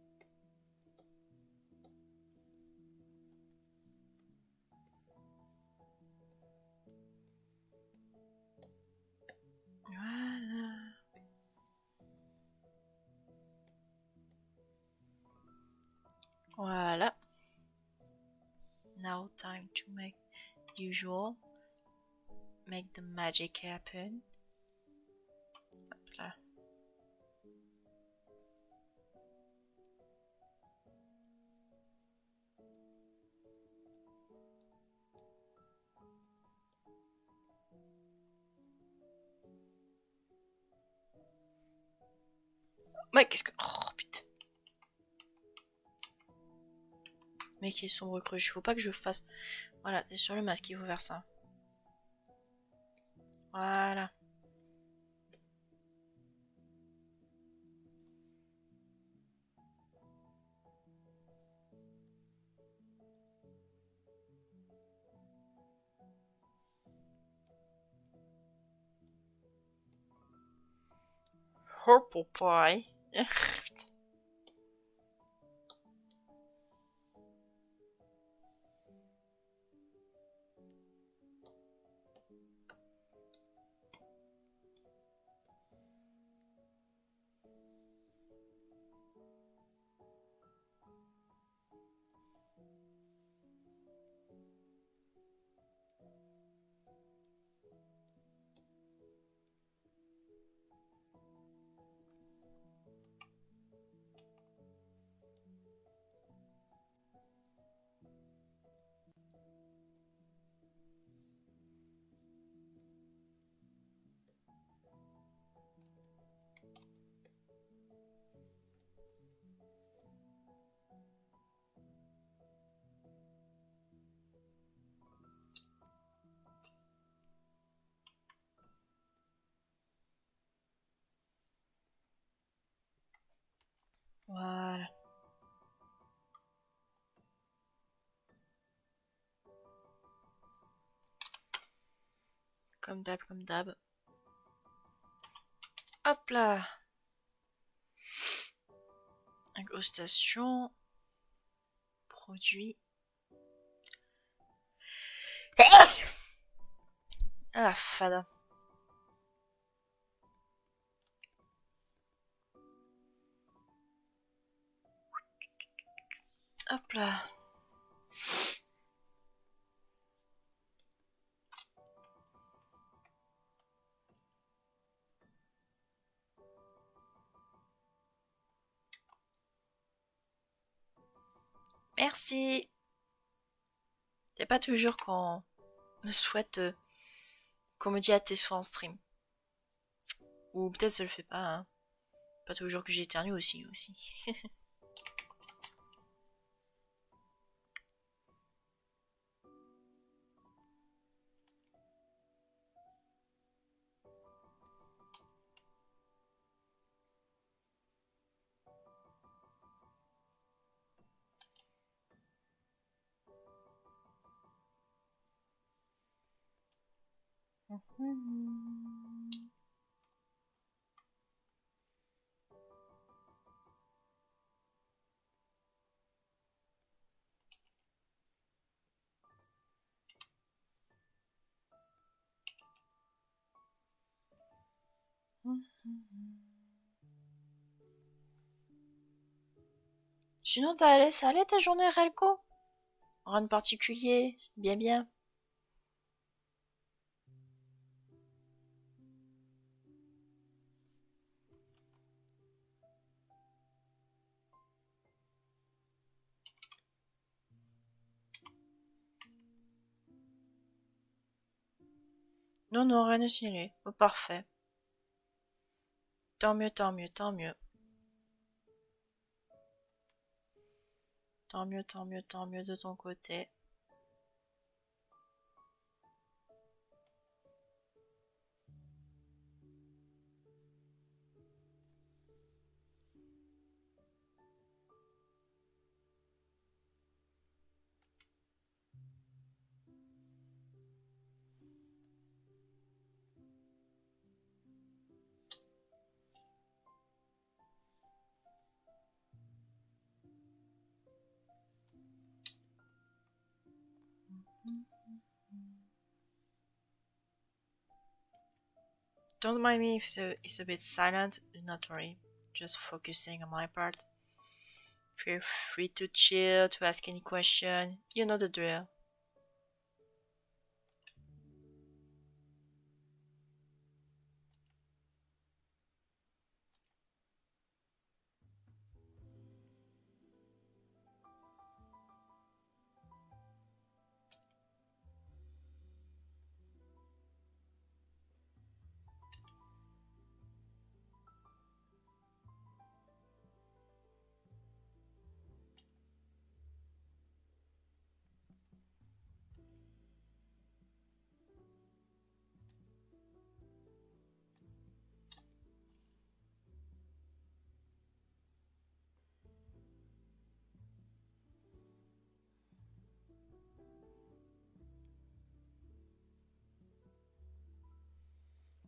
Voilà. Now time to make usual. Make the magic happen. Hop là. Mais qu'est-ce que... Oh putain. Mais qui est sombre cruche. Faut pas que je fasse... Voilà, c'est sur le masque qu'il faut faire ça. Voilà. Purple pie. Voilà. Comme d'hab, comme d'hab. Hop là. Incrustation. Produit. Ah, fada. Hop là. Merci. C'est pas toujours qu'on me souhaite qu'on me dit à tes soins en stream. Ou peut-être ça le fait pas, hein. Pas toujours que j'éternue aussi. Sinon, ça allait ta journée, Relco? Rien de particulier? Bien, bien. Non, non, rien de signalé. Oh, parfait. Tant mieux, tant mieux, tant mieux. Tant mieux, tant mieux, tant mieux de ton côté. Don't mind me if it's a bit silent, do not worry. Just focusing on my part. Feel free to chill, to ask any question. You know the drill.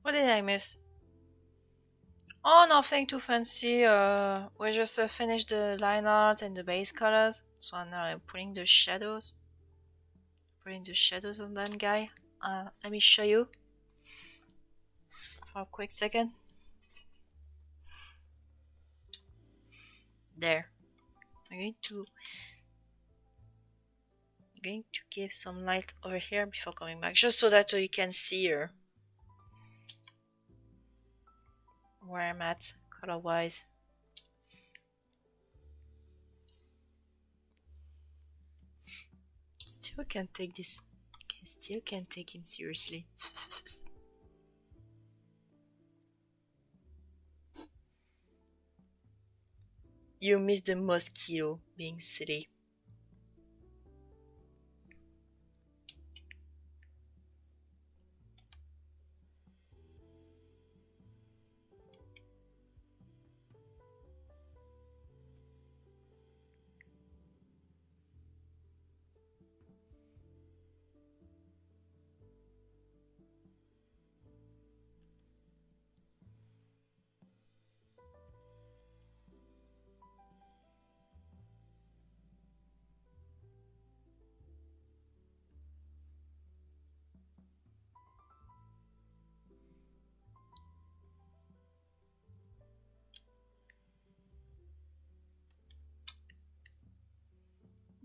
What did I miss? Oh, nothing too fancy. We just finished the line art and the base colors. So now I'm putting the shadows on that guy. Let me show you for a quick second. There. I'm going to give some light over here before coming back, just so that you can see her where I'm at color wise. Still can't take this. Still can't take him seriously. You missed the mosquito being silly.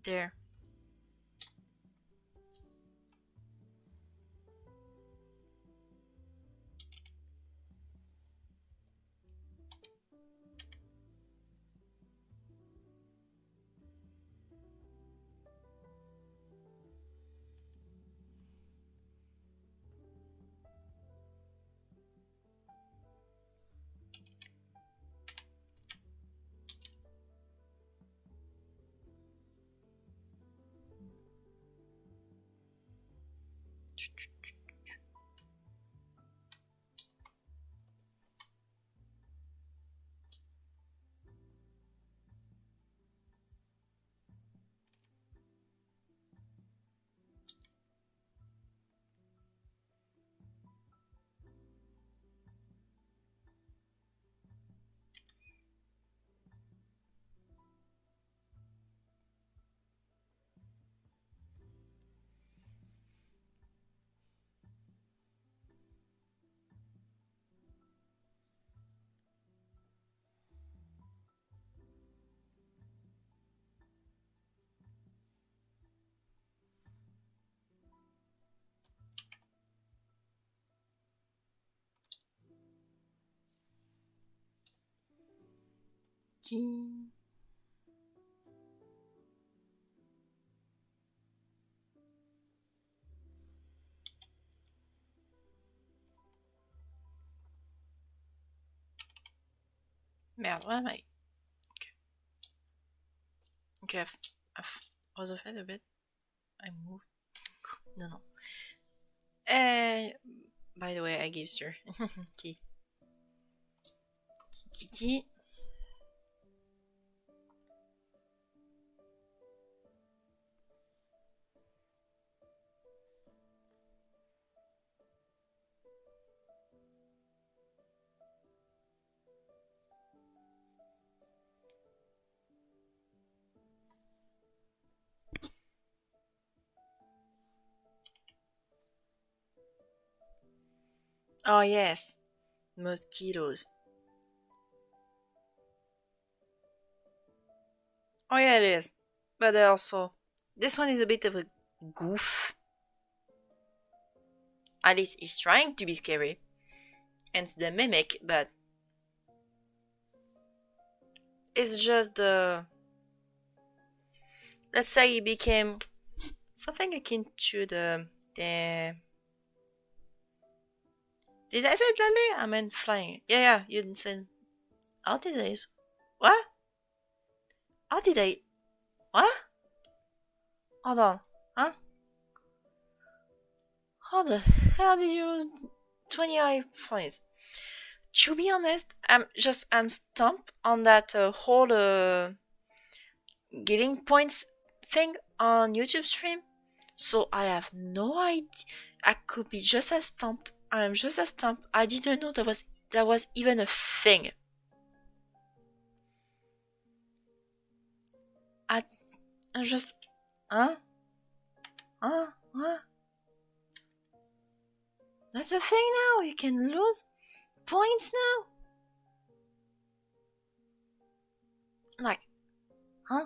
There. Merde, where am I? Okay, I was ahead a bit. I moved. No. By the way, I gave her key. Key. Oh yes, mosquitoes. Oh yeah, it is. But also, this one is a bit of a goof. At least it's trying to be scary. And it's the mimic, but it's just the... Let's say it became something akin to the... Did I say it earlier? I meant flying. Yeah, you didn't say... How did I... What? How did I... What? Hold on. Huh? How the hell did you lose 20 points? To be honest, I'm stumped on that whole giving points thing on YouTube stream. So I have no idea. I could be just as stumped. I'm just as stumped. I didn't know that was even a thing. I'm just... Huh? What? That's a thing now. You can lose points now. Like, huh?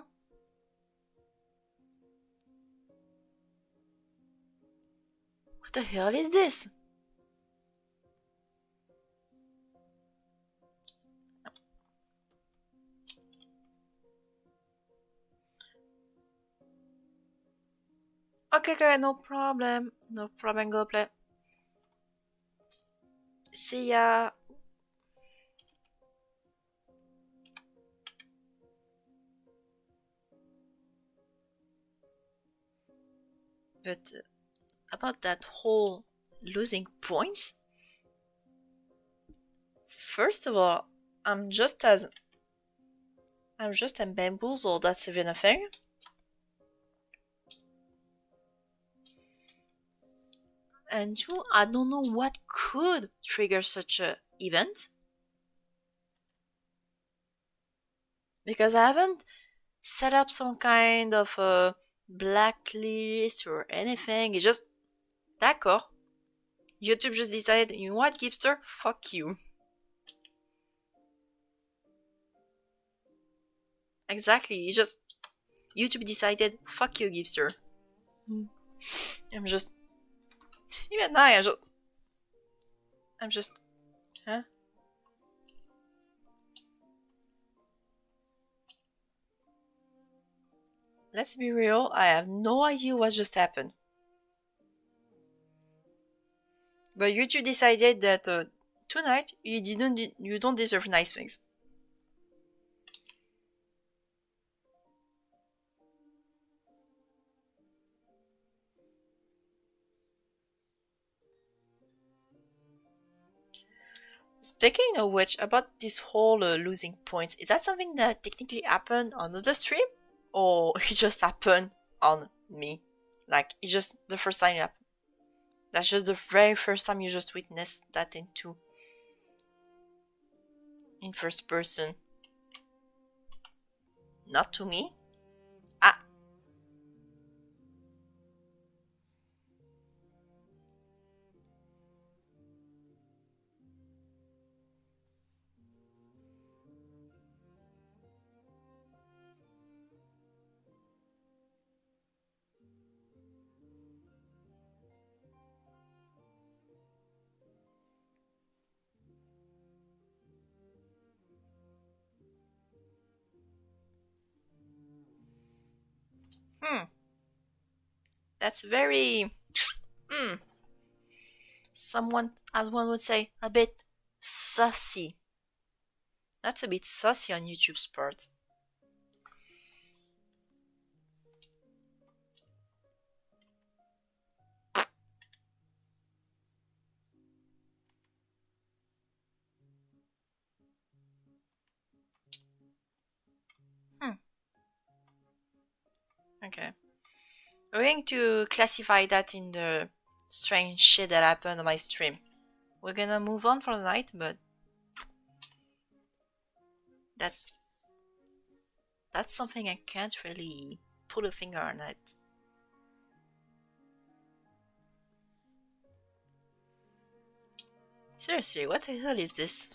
What the hell is this? Okay, no problem. No problem, go play. See ya. But about that whole losing points, first of all, I'm just as bamboozled. That's even a thing. And two, I don't know what could trigger such a event. Because I haven't set up some kind of a blacklist or anything. It's just, d'accord. YouTube just decided, you know what, Gipster? Fuck you. Exactly. It's just, YouTube decided, fuck you, Gipster. I'm just, even now, I'm just, huh? Let's be real, I have no idea what just happened. But YouTube decided that tonight you don't deserve nice things. Speaking of which, about this whole losing points, is that something that technically happened on the stream? Or it just happened on me? Like, it's just the first time it happened. That's just the very first time you just witnessed that in first person. Not to me. Ah. That's very... Someone, as one would say, a bit sussy. That's a bit sussy on YouTube's part. Okay. We're going to classify that in the strange shit that happened on my stream. We're gonna move on for the night, but that's something I can't really put a finger on it. Seriously, what the hell is this?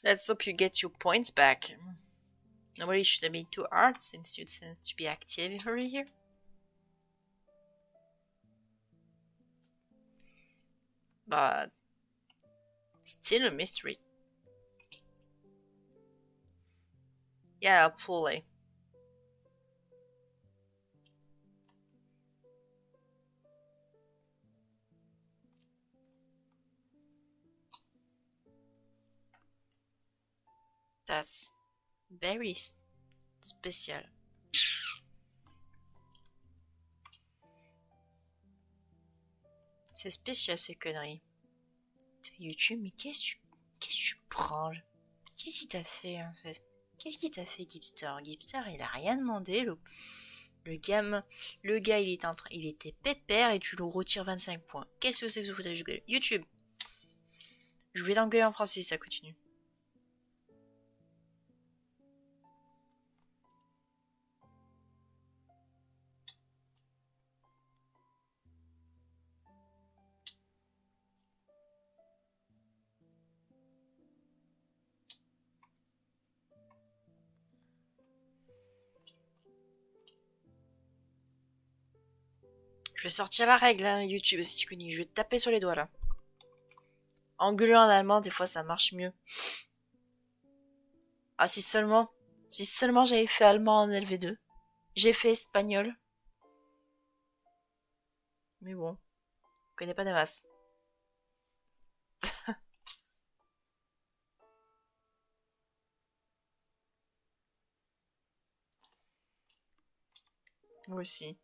Let's hope you get your points back. Nobody should have been too hard since you tend to be active over here. But still a mystery. Yeah, poorly. That's very spécial. C'est spécial ces conneries. YouTube, mais qu'est-ce que tu prends? Qu'est-ce qu'il t'a fait en fait? Qu'est-ce qu'il t'a fait, Gipster? Gipster, il a rien demandé. Le gars, il était pépère et tu lui retires 25 points. Qu'est-ce que c'est que ce foutage de gueule? YouTube, je vais t'engueuler en français si ça continue. Je vais sortir la règle, hein, YouTube, si tu connais. Je vais te taper sur les doigts, là. Engueuler en allemand, des fois, ça marche mieux. Ah, si seulement j'avais fait allemand en LV2. J'ai fait espagnol. Mais bon, je connais pas des masses. Moi aussi.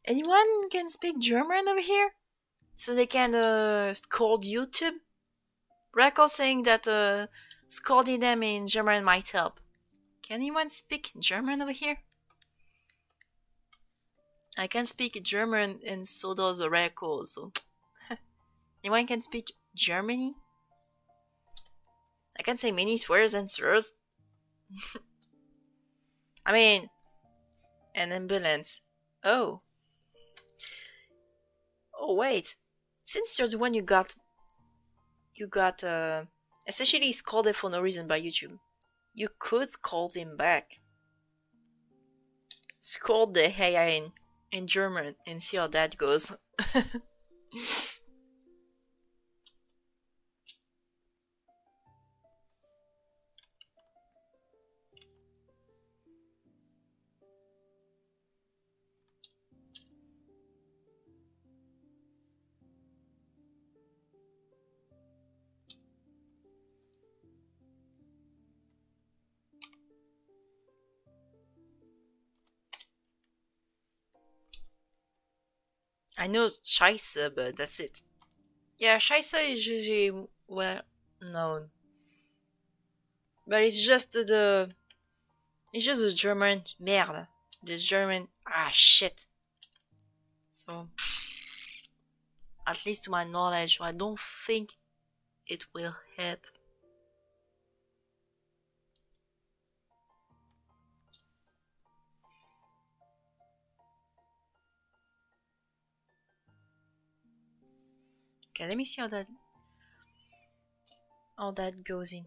Anyone can speak German over here? So they can scold YouTube? Record saying that scolding them in German might help. Can anyone speak German over here? I can speak German and so does Reco also. Anyone can speak Germany? I can say many swears and slurs. I mean, an ambulance. Oh. Oh wait. Since you're the one you got essentially scolded for no reason by YouTube. You could scold him back. Scold the AI in German and see how that goes. I know Scheisse, but that's it. Yeah, Scheisse is usually well known. But it's just the German merde. The German shit. So at least to my knowledge, I don't think it will help. Okay, let me see how that goes in.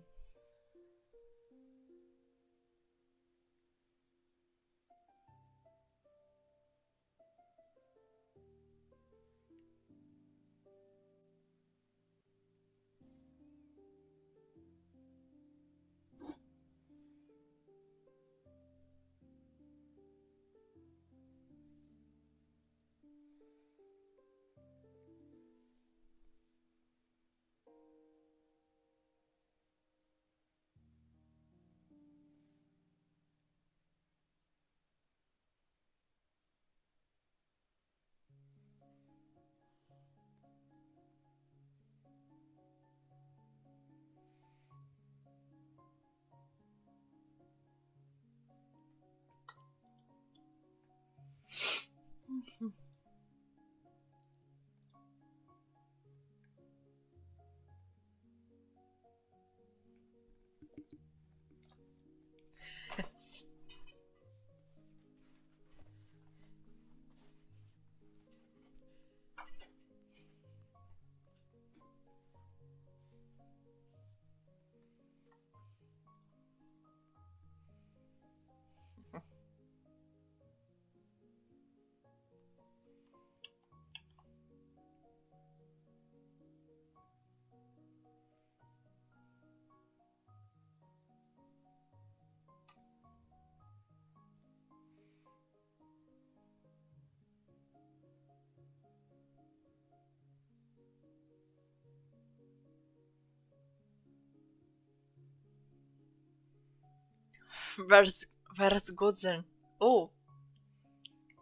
Verzgodzen. Oh,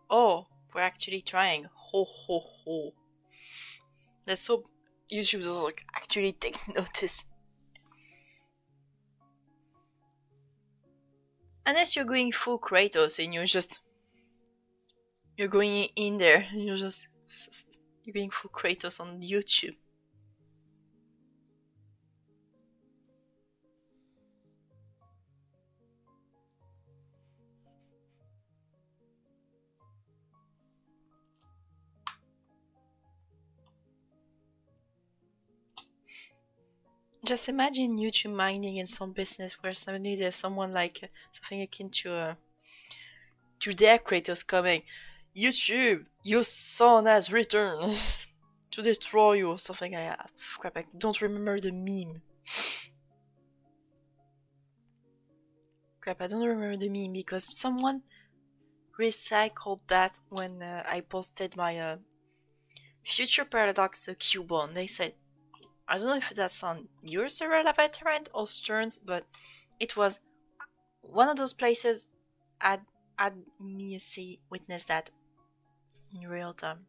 oh, we're actually trying. Ho ho ho. Let's hope YouTube doesn't like actually take notice. Unless you're going full Kratos and you're going in there and you're going full Kratos on YouTube. Just imagine YouTube mining in some business where suddenly there's someone like something akin to their Kratos coming. YouTube, your son has returned to destroy you or something like that. Crap, I don't remember the meme. Crap, I don't remember the meme because someone recycled that when I posted my Future Paradox Cubone. They said, I don't know if that's on your server, La Veteran, or Stern's, but it was one of those places had me see witness that in real time.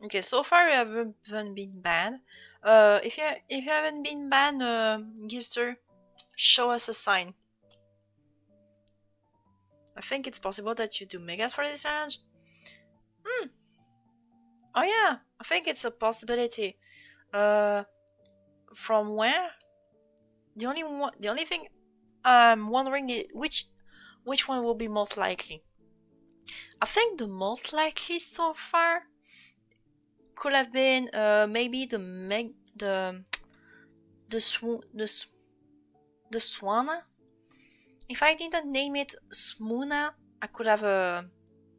Okay, so far you haven't been banned. If you haven't been banned, Gipster, show us a sign. I think it's possible that you do megas for this challenge. Oh yeah, I think it's a possibility. From where? The only thing I'm wondering is which one will be most likely. I think the most likely so far could have been maybe the Swana. If I didn't name it Smuna, I could have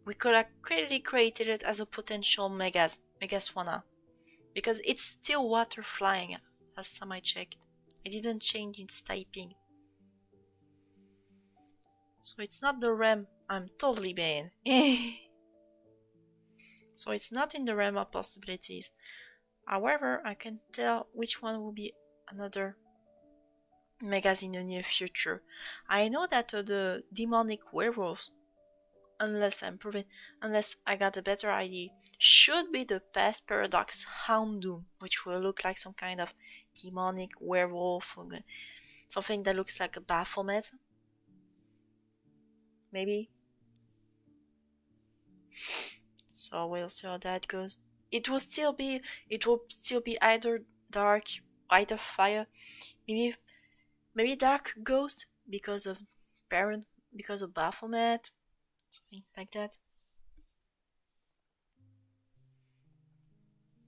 we could have clearly created it as a potential Mega Swana. Because it's still water flying, last time I checked. I didn't change its typing. So it's not the realm. I'm totally banned. So it's not in the realm of possibilities. However, I can tell which one will be another megas in the near future. I know that the demonic werewolves, unless I got a better idea, should be the past Paradox Houndoom, which will look like some kind of demonic werewolf, or something that looks like a Baphomet. Maybe. So we'll see how that goes. It will still be either dark, either fire, maybe dark ghost because of Baphomet, something like that.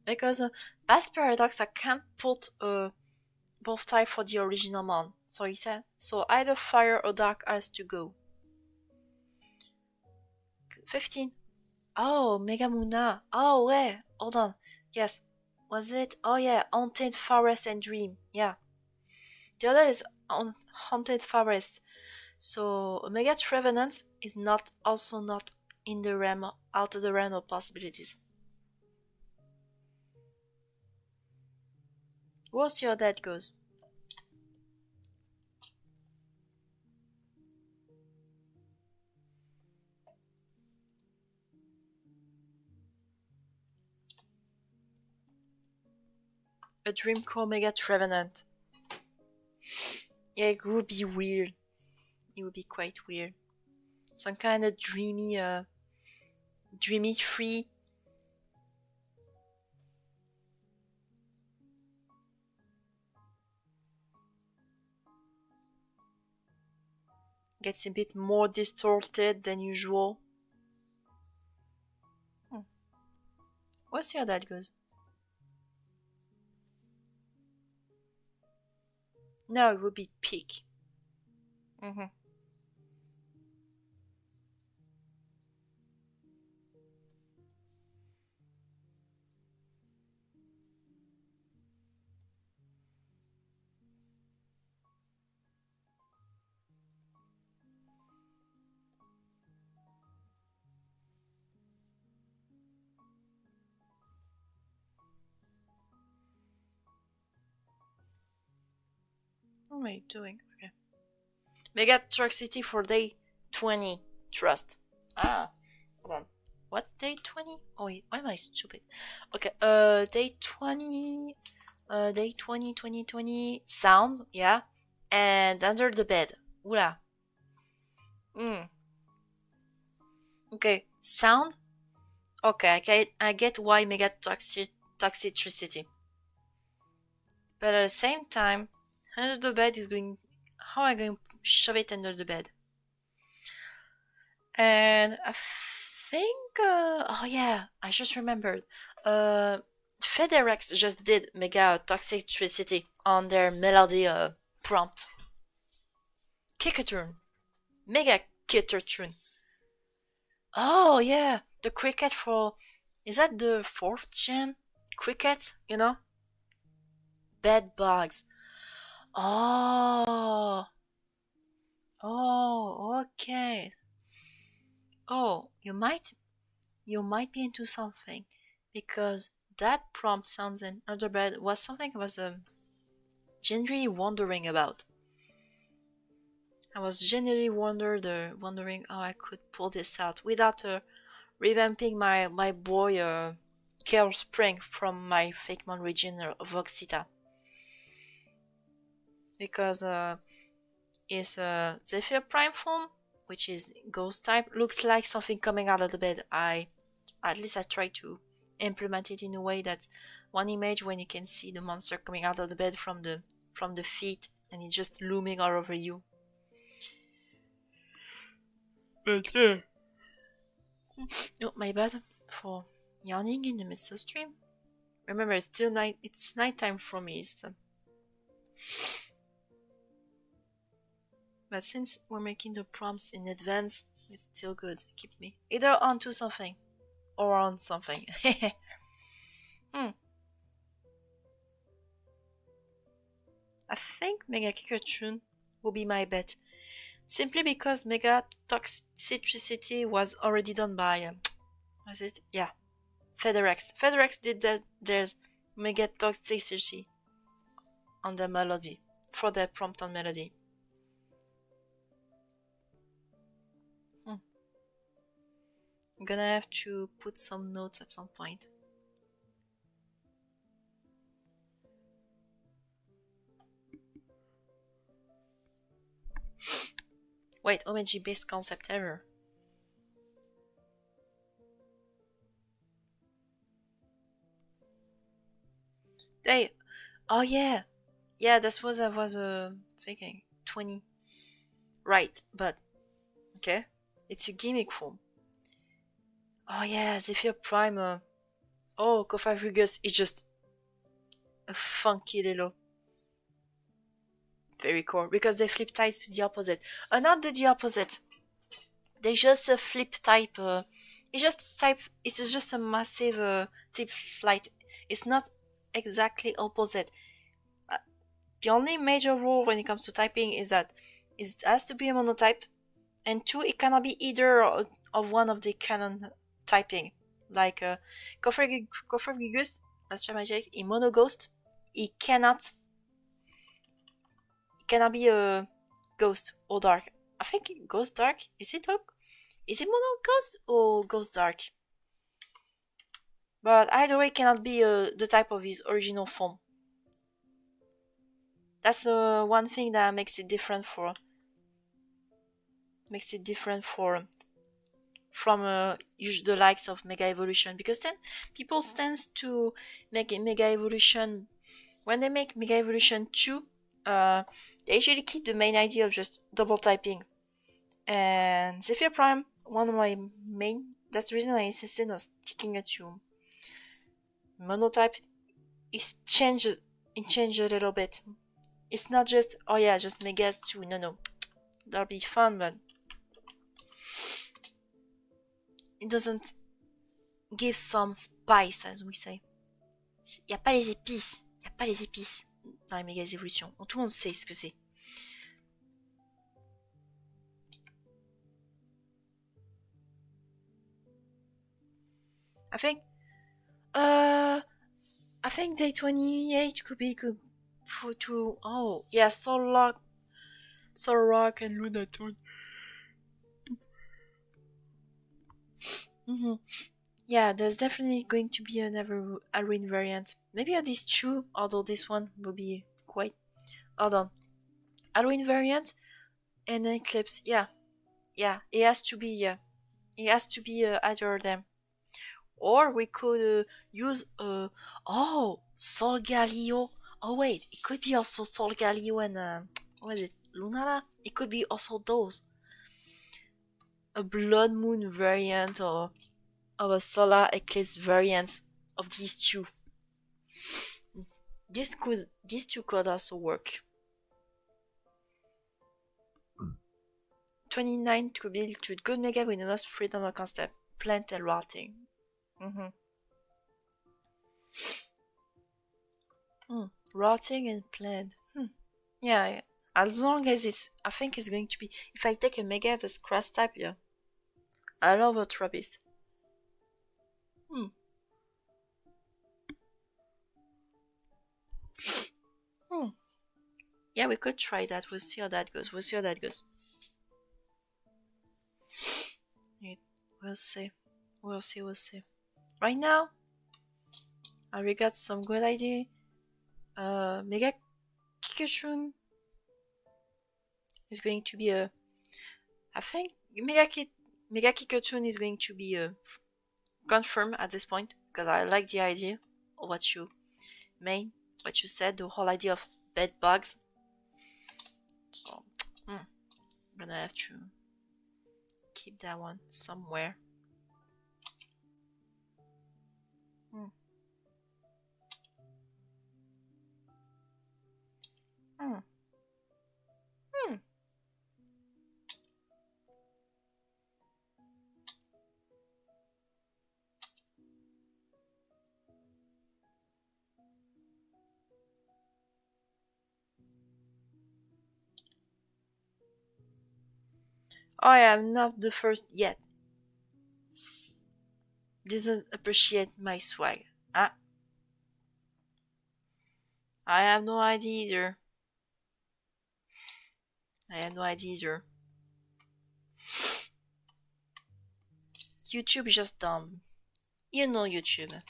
Because past Paradox, I can't put both type for the original one. So he said, so either fire or dark has to go. 15. Oh, Megamuna. Oh, wait. Hold on. Yes. Was it? Oh, yeah. Haunted Forest and Dream. Yeah. The other is Haunted Forest. So, Omega Trevenant is not also not in the realm, out of the realm of possibilities. We'll see how that goes. A Dream Core Omega Trevenant. Yeah, it would be weird. It would be quite weird. Some kind of dreamy free. Gets a bit more distorted than usual. We'll see how that goes. No, it would be peak. What am I doing? Okay. Mega Toxicity for day 20. Trust. Ah. Hold on. What's day 20? Oh wait, why am I stupid? Okay, day 20. Day 20, 2020. Sound, yeah. And Under the Bed. Oula. Okay, sound. Okay, I get why Mega Toxicity. But at the same time, under the bed is going. How am I going to shove it under the bed? And I think. Oh yeah, I just remembered. FedEx just did Mega Toxicity on their melody prompt. Kickaturn. Mega Kickaturn. Oh yeah, the cricket for. Is that the 4th gen cricket? You know? Bed bugs. Oh. Oh, okay. Oh, you might be into something because that prompt sounds in Underbed was something I was genuinely wondering about. I was genuinely wondering how I could pull this out without revamping my boy Carol Spring from my Fakemon region of Oxita. Because is Zephyr Prime form, which is ghost type, looks like something coming out of the bed. At least I try to implement it in a way that one image when you can see the monster coming out of the bed from the feet and it's just looming all over you. But yeah. Oh, my bad for yawning in the midst of stream. Remember, it's still night. It's nighttime for me. But since we're making the prompts in advance, it's still good. Keep me either onto something or on something. I think Mega Kikachun will be my bet. Simply because Mega Toxicity was already done by... was it? Yeah. FedEx. FedEx did that. There's Mega Toxicity on the melody. For the prompt on melody. I'm gonna have to put some notes at some point. Wait, OMG, best concept ever. Hey, oh yeah. Yeah, this was I was thinking 20. Right, but okay. It's a gimmick form. Oh yeah, Zephyr Prime. Oh, Kofa Rugus is just a funky little. Very cool because they flip ties to the opposite. Not the opposite. they just flip type. It's just type. It's just a massive type flight. It's not exactly opposite. The only major rule when it comes to typing is that it has to be a monotype, and two, it cannot be either of one of the canon typing. Like Cofregigus, last time I checked, in Mono Ghost, it cannot be a ghost or dark. I think Ghost Dark. Is it dark? Is it Mono Ghost or Ghost Dark? But either way, it cannot be the type of his original form. That's one thing that makes it different from the likes of Mega Evolution, because then people tend to make Mega Evolution. When they make Mega Evolution 2, they usually keep the main idea of just double typing. And Zephyr Prime, one of my main, that's the reason I insisted on sticking it to monotype, is changed a little bit. It's not just, oh yeah, just Megas 2, no. That'll be fun, but it doesn't give some spice, as we say. Y a pas les épices. Y a pas les épices dans les méga évolutions. Tout le monde sait ce que c'est. I think day 28 could be good for two. Oh, yeah, Solar Rock and Lunatone. Yeah, there's definitely going to be another Halloween variant. Maybe at least two, although this one will be quite. Hold on. Halloween variant and Eclipse. Yeah. It has to be. Either of them. Or we could use Solgaleo. Oh wait, it could be also Solgaleo and what is it, Lunala? It could be also those. A Blood Moon variant or a Solar Eclipse variant of these two. These two could also work. 29 to build to good mega with the most freedom of concept, plant and rotting. Rotting and plant. Yeah, as long as I think it's going to be, if I take a mega that's cross type, yeah. I love a Trappist. Yeah, we could try that. We'll see how that goes. We'll see. Right now, I already got some good idea. Mega Kikachun is going to be I think Mega Kikachun is going to be confirmed at this point, because I like the idea of what you said, the whole idea of bed bugs. So, I'm gonna have to keep that one somewhere. I am not the first yet. Doesn't appreciate my swag. I have no idea either. YouTube is just dumb. You know YouTube.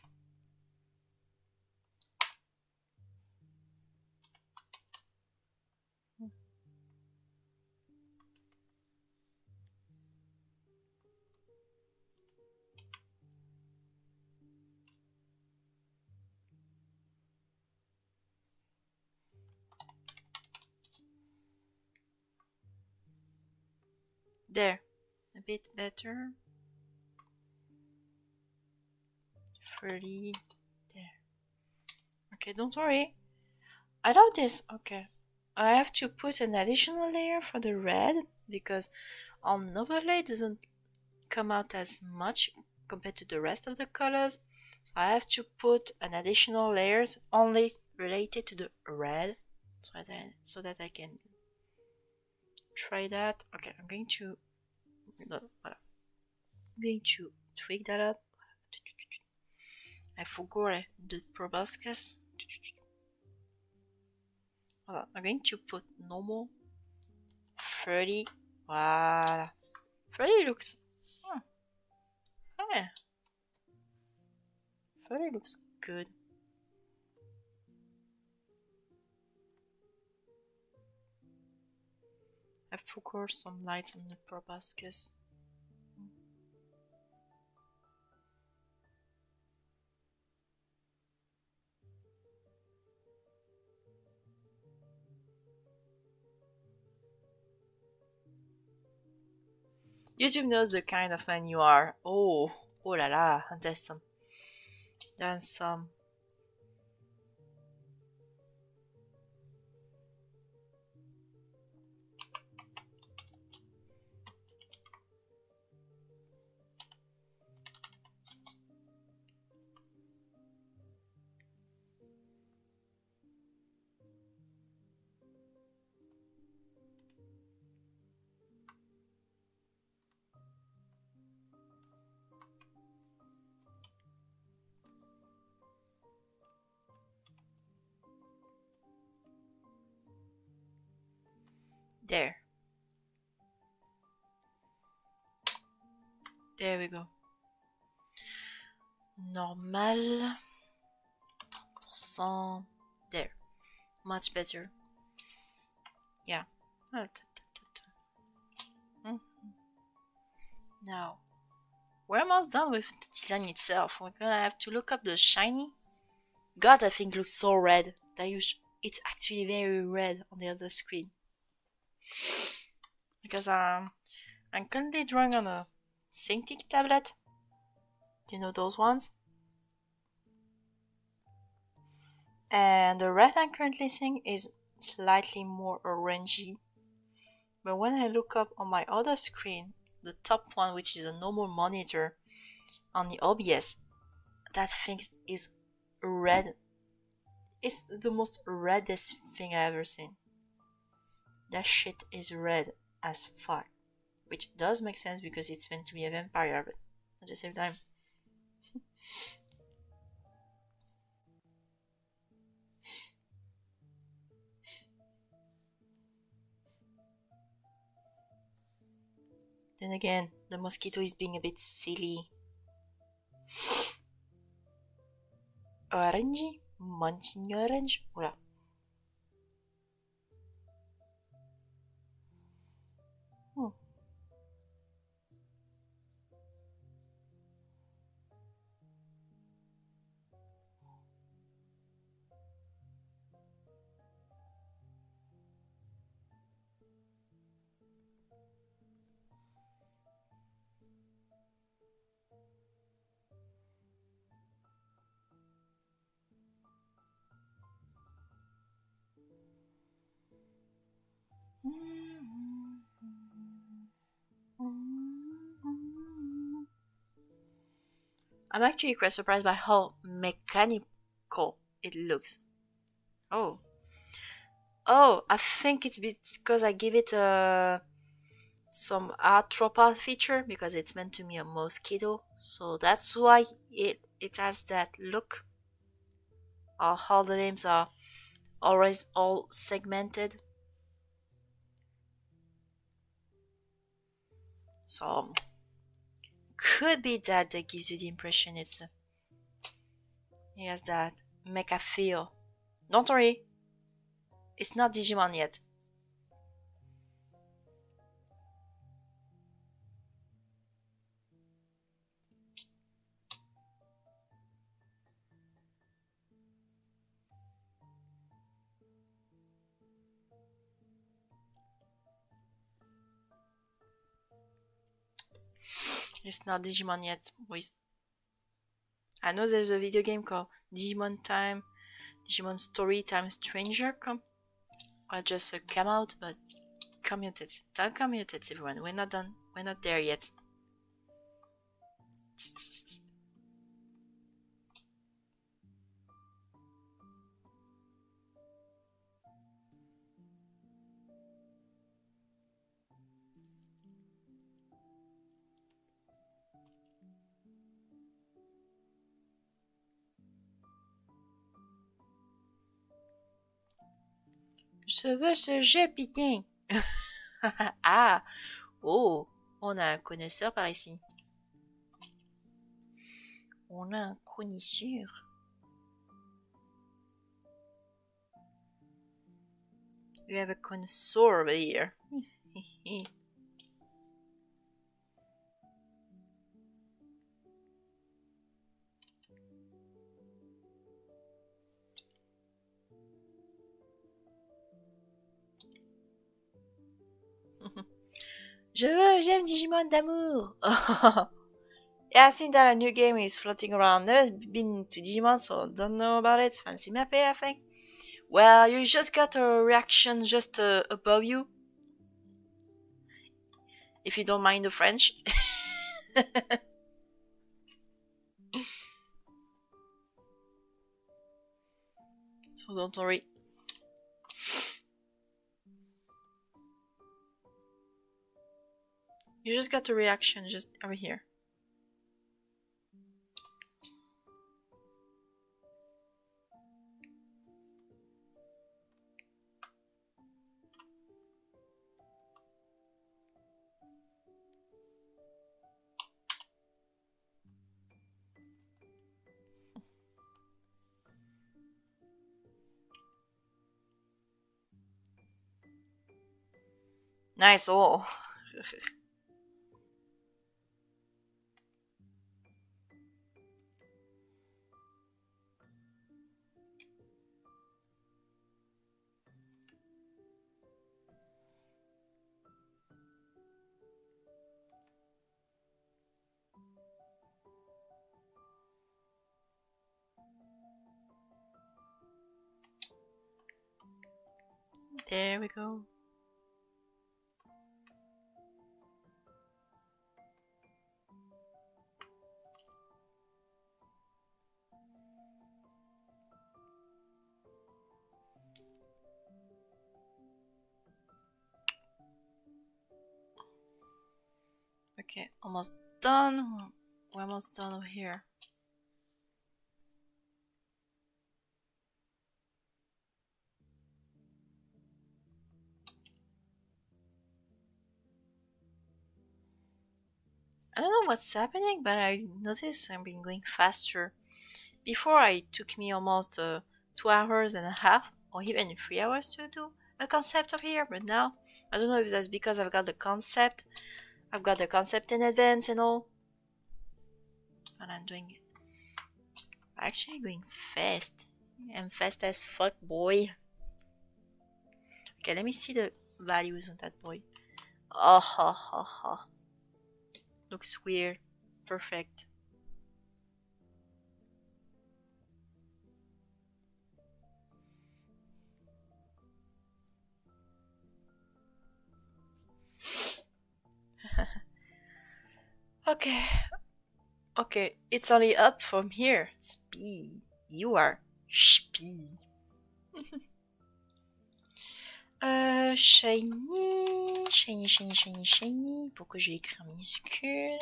There. A bit better. 30. There. Okay, don't worry. I love this. Okay. I have to put an additional layer for the red because on overlay it doesn't come out as much compared to the rest of the colors. So I have to put an additional layers only related to the red so that I can try that. Okay, I'm going to tweak that up. I forgot the proboscis. I'm going to put normal 30. Voila. 30 looks. Yeah. 30 looks good. I forgot some lights on the proboscis. YouTube knows the kind of man you are. Oh la la, there's some. There. There we go. Normal. 30%. There. Much better. Yeah. Now, we're almost done with the design itself. We're gonna have to look up the shiny. God, I think looks so red. It's actually very red on the other screen. Because I'm currently drawing on a Cintiq tablet. You know those ones? And the red I'm currently seeing is slightly more orangey. But when I look up on my other screen, the top one, which is a normal monitor on the OBS, that thing is red. It's the most reddest thing I've ever seen. That shit is red as fuck. Which does make sense because it's meant to be a vampire, but at the same time. Then again, the mosquito is being a bit silly. Orangey? Munching orange? Voilà. I'm actually quite surprised by how mechanical it looks. Oh, I think it's because I give it some arthropod feature because it's meant to be a mosquito, so that's why it has that look. All the limbs are always all segmented. So could be that gives you the impression it has that mecha feel. Don't worry, it's not Digimon yet. It's not Digimon yet, boys. I know there's a video game called Digimon Time, Digimon Story Time Stranger. I'll just come out, but commuted. Don't commute it, everyone. We're not done. We're not there yet. Je veux ce jeu, putain. Ah, oh, on a un connaisseur par ici. On a un connaisseur. We have a connoisseur over here. J'aime Digimon d'amour. Yeah, I think that a new game is floating around. Never been to Digimon, so don't know about it. Fancy Mappy, I think. Well, you just got a reaction just above you. If you don't mind the French. So don't worry. You just got a reaction just over here. Nice, oh. There we go. Okay, almost done. We're almost done over here. I don't know what's happening, but I noticed I've been going faster. Before, it took me almost 2 hours and a half, or even 3 hours to do a concept of here, but now, I don't know if that's because I've got the concept. I've got the concept in advance and all. But I'm doing it. Actually going fast. I'm fast as fuck, boy. Okay, let me see the values on that boy. Oh, ha, ha, ha. Looks weird. Perfect. Okay. Okay, it's only up from here. Spee. You are spee. Shiny, shiny, shiny, shiny, shiny. Pourquoi j'ai écrit en minuscule?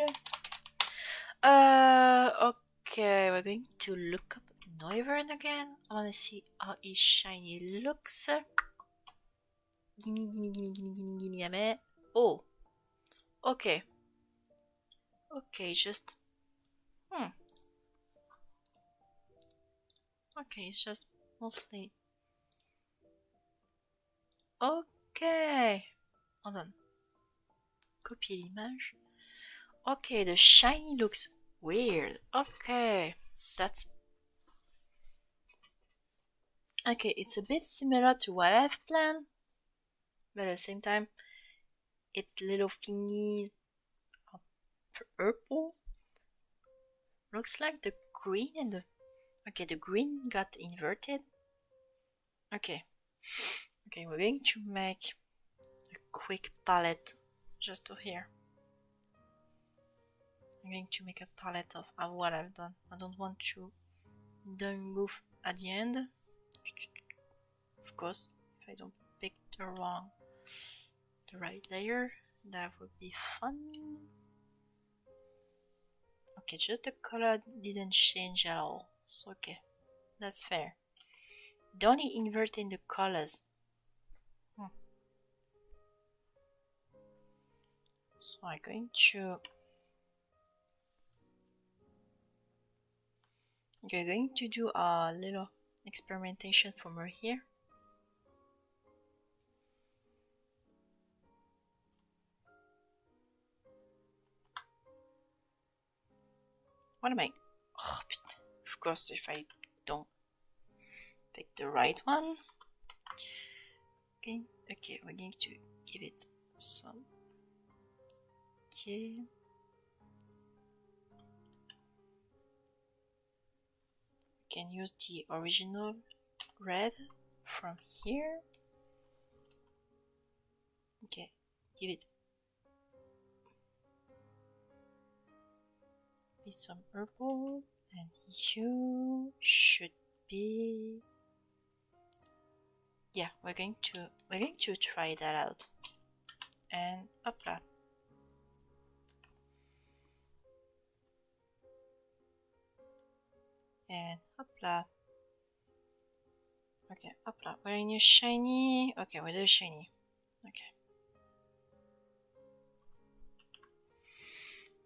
Okay, we're going to look up Noivern again. I wanna see how his shiny looks. Gimme, gimme, gimme, gimme, gimme, gimme, gimme. Oh. Okay. Okay, just... Okay, it's just mostly... Okay. Hold on. Copier l'image. Okay, the shiny looks weird. Okay. That's... Okay, it's a bit similar to what I've planned. But at the same time, its little thingies are purple. Looks like the green and the... Okay, the green got inverted. Okay. Okay, we're going to make a quick palette just over here. I'm going to make a palette of what I've done. I don't want to move at the end. Of course, if I don't pick the right layer, that would be fun. Okay, just the color didn't change at all. So okay, that's fair. Don't invert in the colors. So I'm going to do a little experimentation from right here. What am I? Oh, of course, if I don't pick the right one. Okay, we're going to give it some. Okay. Can use the original red from here. Okay, give it some purple, and you should be. Yeah, we're going to try that out. And hopla. And hopla. Okay, hopla. We're in your shiny. Okay, we're the shiny. Okay.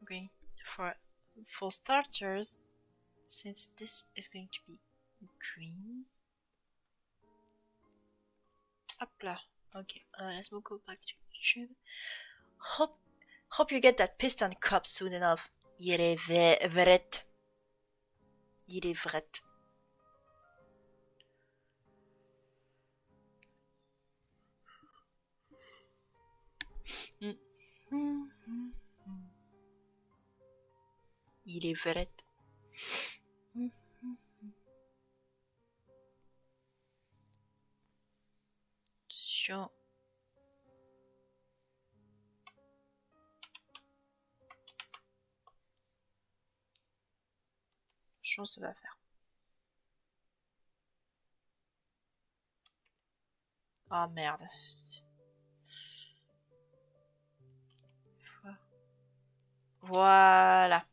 Okay, for starters, since this is going to be green. Hopla. Okay, let's go back to YouTube. Hope you get that piston cup soon enough. Il est vrai. Il est vrai. Il est vrai. Attention. Je pense que ça va faire. Oh merde. Voilà.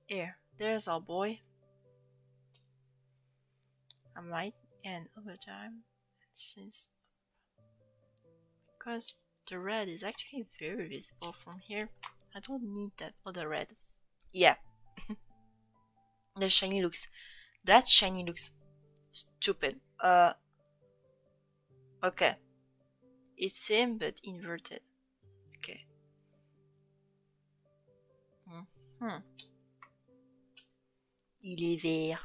Here, there's our boy. I might end over time since because the red is actually very visible from here. I don't need that other red. Yeah. That shiny looks stupid. Okay. It's same but inverted. Okay. Il est vert.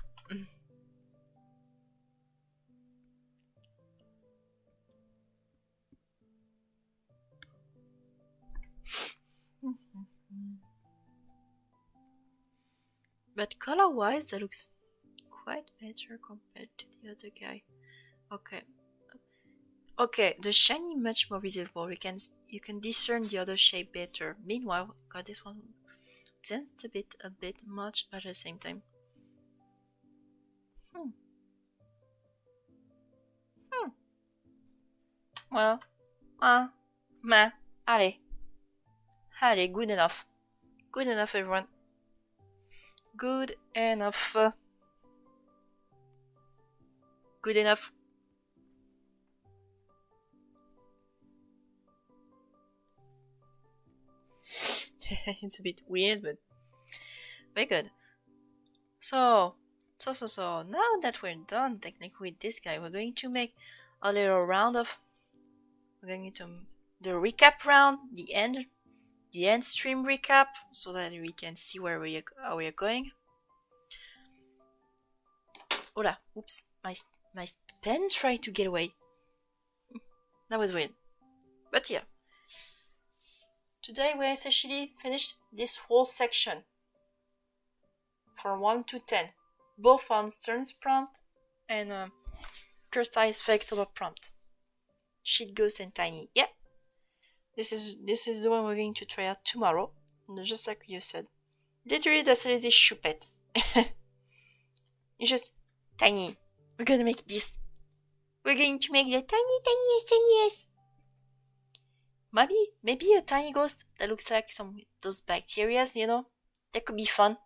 But color-wise, that looks quite better compared to the other guy. Okay. Okay, the shiny much more visible. You can discern the other shape better. Meanwhile, got this one tends a bit much, but at the same time. Well, allez, good enough. Good enough, everyone. Good enough. Good enough. It's a bit weird, but very good. So now that we're done technically with this guy, we're going to make a little round of. We're going to the recap round, the end stream recap, so that we can see where we are going. Hola! Oops! My pen tried to get away. That was weird. But yeah. Today we essentially finished this whole section. From 1 to 10. Both on Stern's prompt and Cursed Eyes Faketober prompt. Shit Ghost and Tiny. Yeah. This is the one we're going to try out tomorrow. Just like you said. Literally that's really stupid. It's just tiny. We're gonna make this. We're going to make the tiniest. Maybe a tiny ghost that looks like some those bacteria, you know? That could be fun.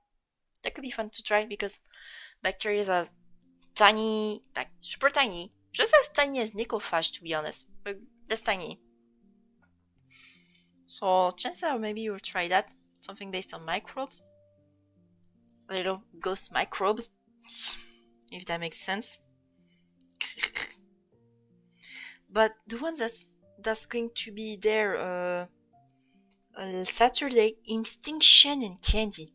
That could be fun to try because bacteria are tiny, like super tiny. Just as tiny as necrophage, to be honest. But less tiny. So chances are maybe you'll try that. Something based on microbes. Little ghost microbes. If that makes sense. But the one that's going to be there Saturday, Extinction and Candy.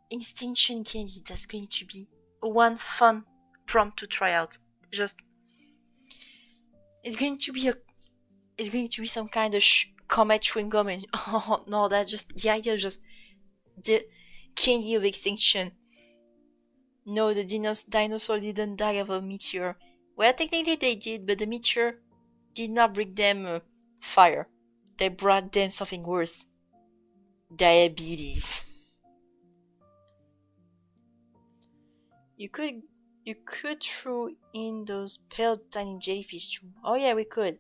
Extinction Candy, that's going to be one fun prompt to try out. Just it's going to be some kind of comet chewing gum and oh no, that's just the idea of just the candy of extinction. No, the dinosaur didn't die of a meteor. Well, technically they did, but the meteor did not bring them fire. They brought them something worse. Diabetes. You could throw in those pale tiny jellyfish too. Oh yeah, we could.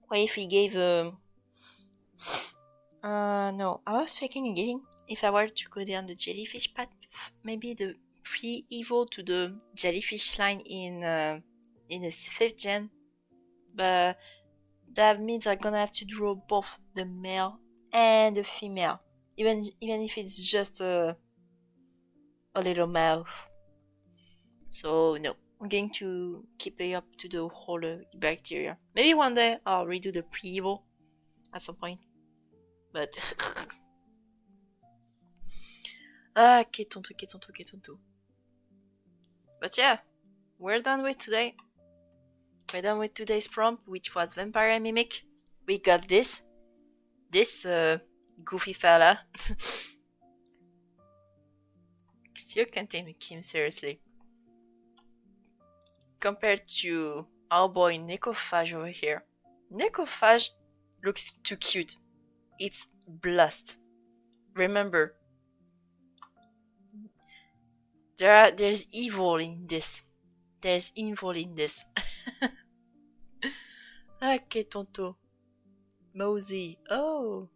What if we gave no, I was thinking again, if I were to go down the jellyfish path, maybe the pre-evo to the jellyfish line in the 5th gen. But that means I'm gonna have to draw both the male and the female. Even if it's just a little mouth. So no, I'm going to keep it up to the whole bacteria. Maybe one day I'll redo the pre-evo at some point. But que tonto. But yeah, we're done with today. We're done with today's prompt, which was Vampire Mimic. We got this goofy fella. Still can't take him seriously. Compared to our boy Necrophage over here. Necrophage looks too cute. It's blast. Remember, there's evil in this. There's evil in this. Ah, que tonto. Mosey. Oh.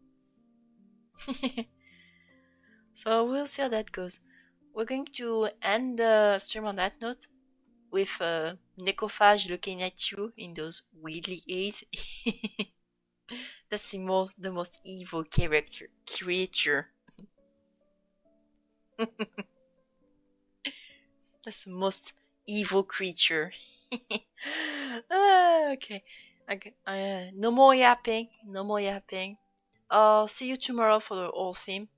So we'll see how that goes. We're going to end the stream on that note with Necrophage looking at you in those weirdly eyes. That's the most evil creature. That's the most evil creature. Okay. No more yapping. I'll see you tomorrow for the whole theme.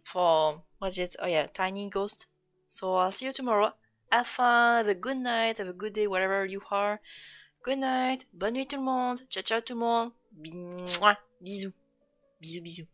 For what's it? Oh yeah, Tiny Ghost. So I'll see you tomorrow. Have fun, have a good night, have a good day, wherever you are. Good night, bonne nuit tout le monde. Ciao ciao tout le monde. Bisous. Bisous.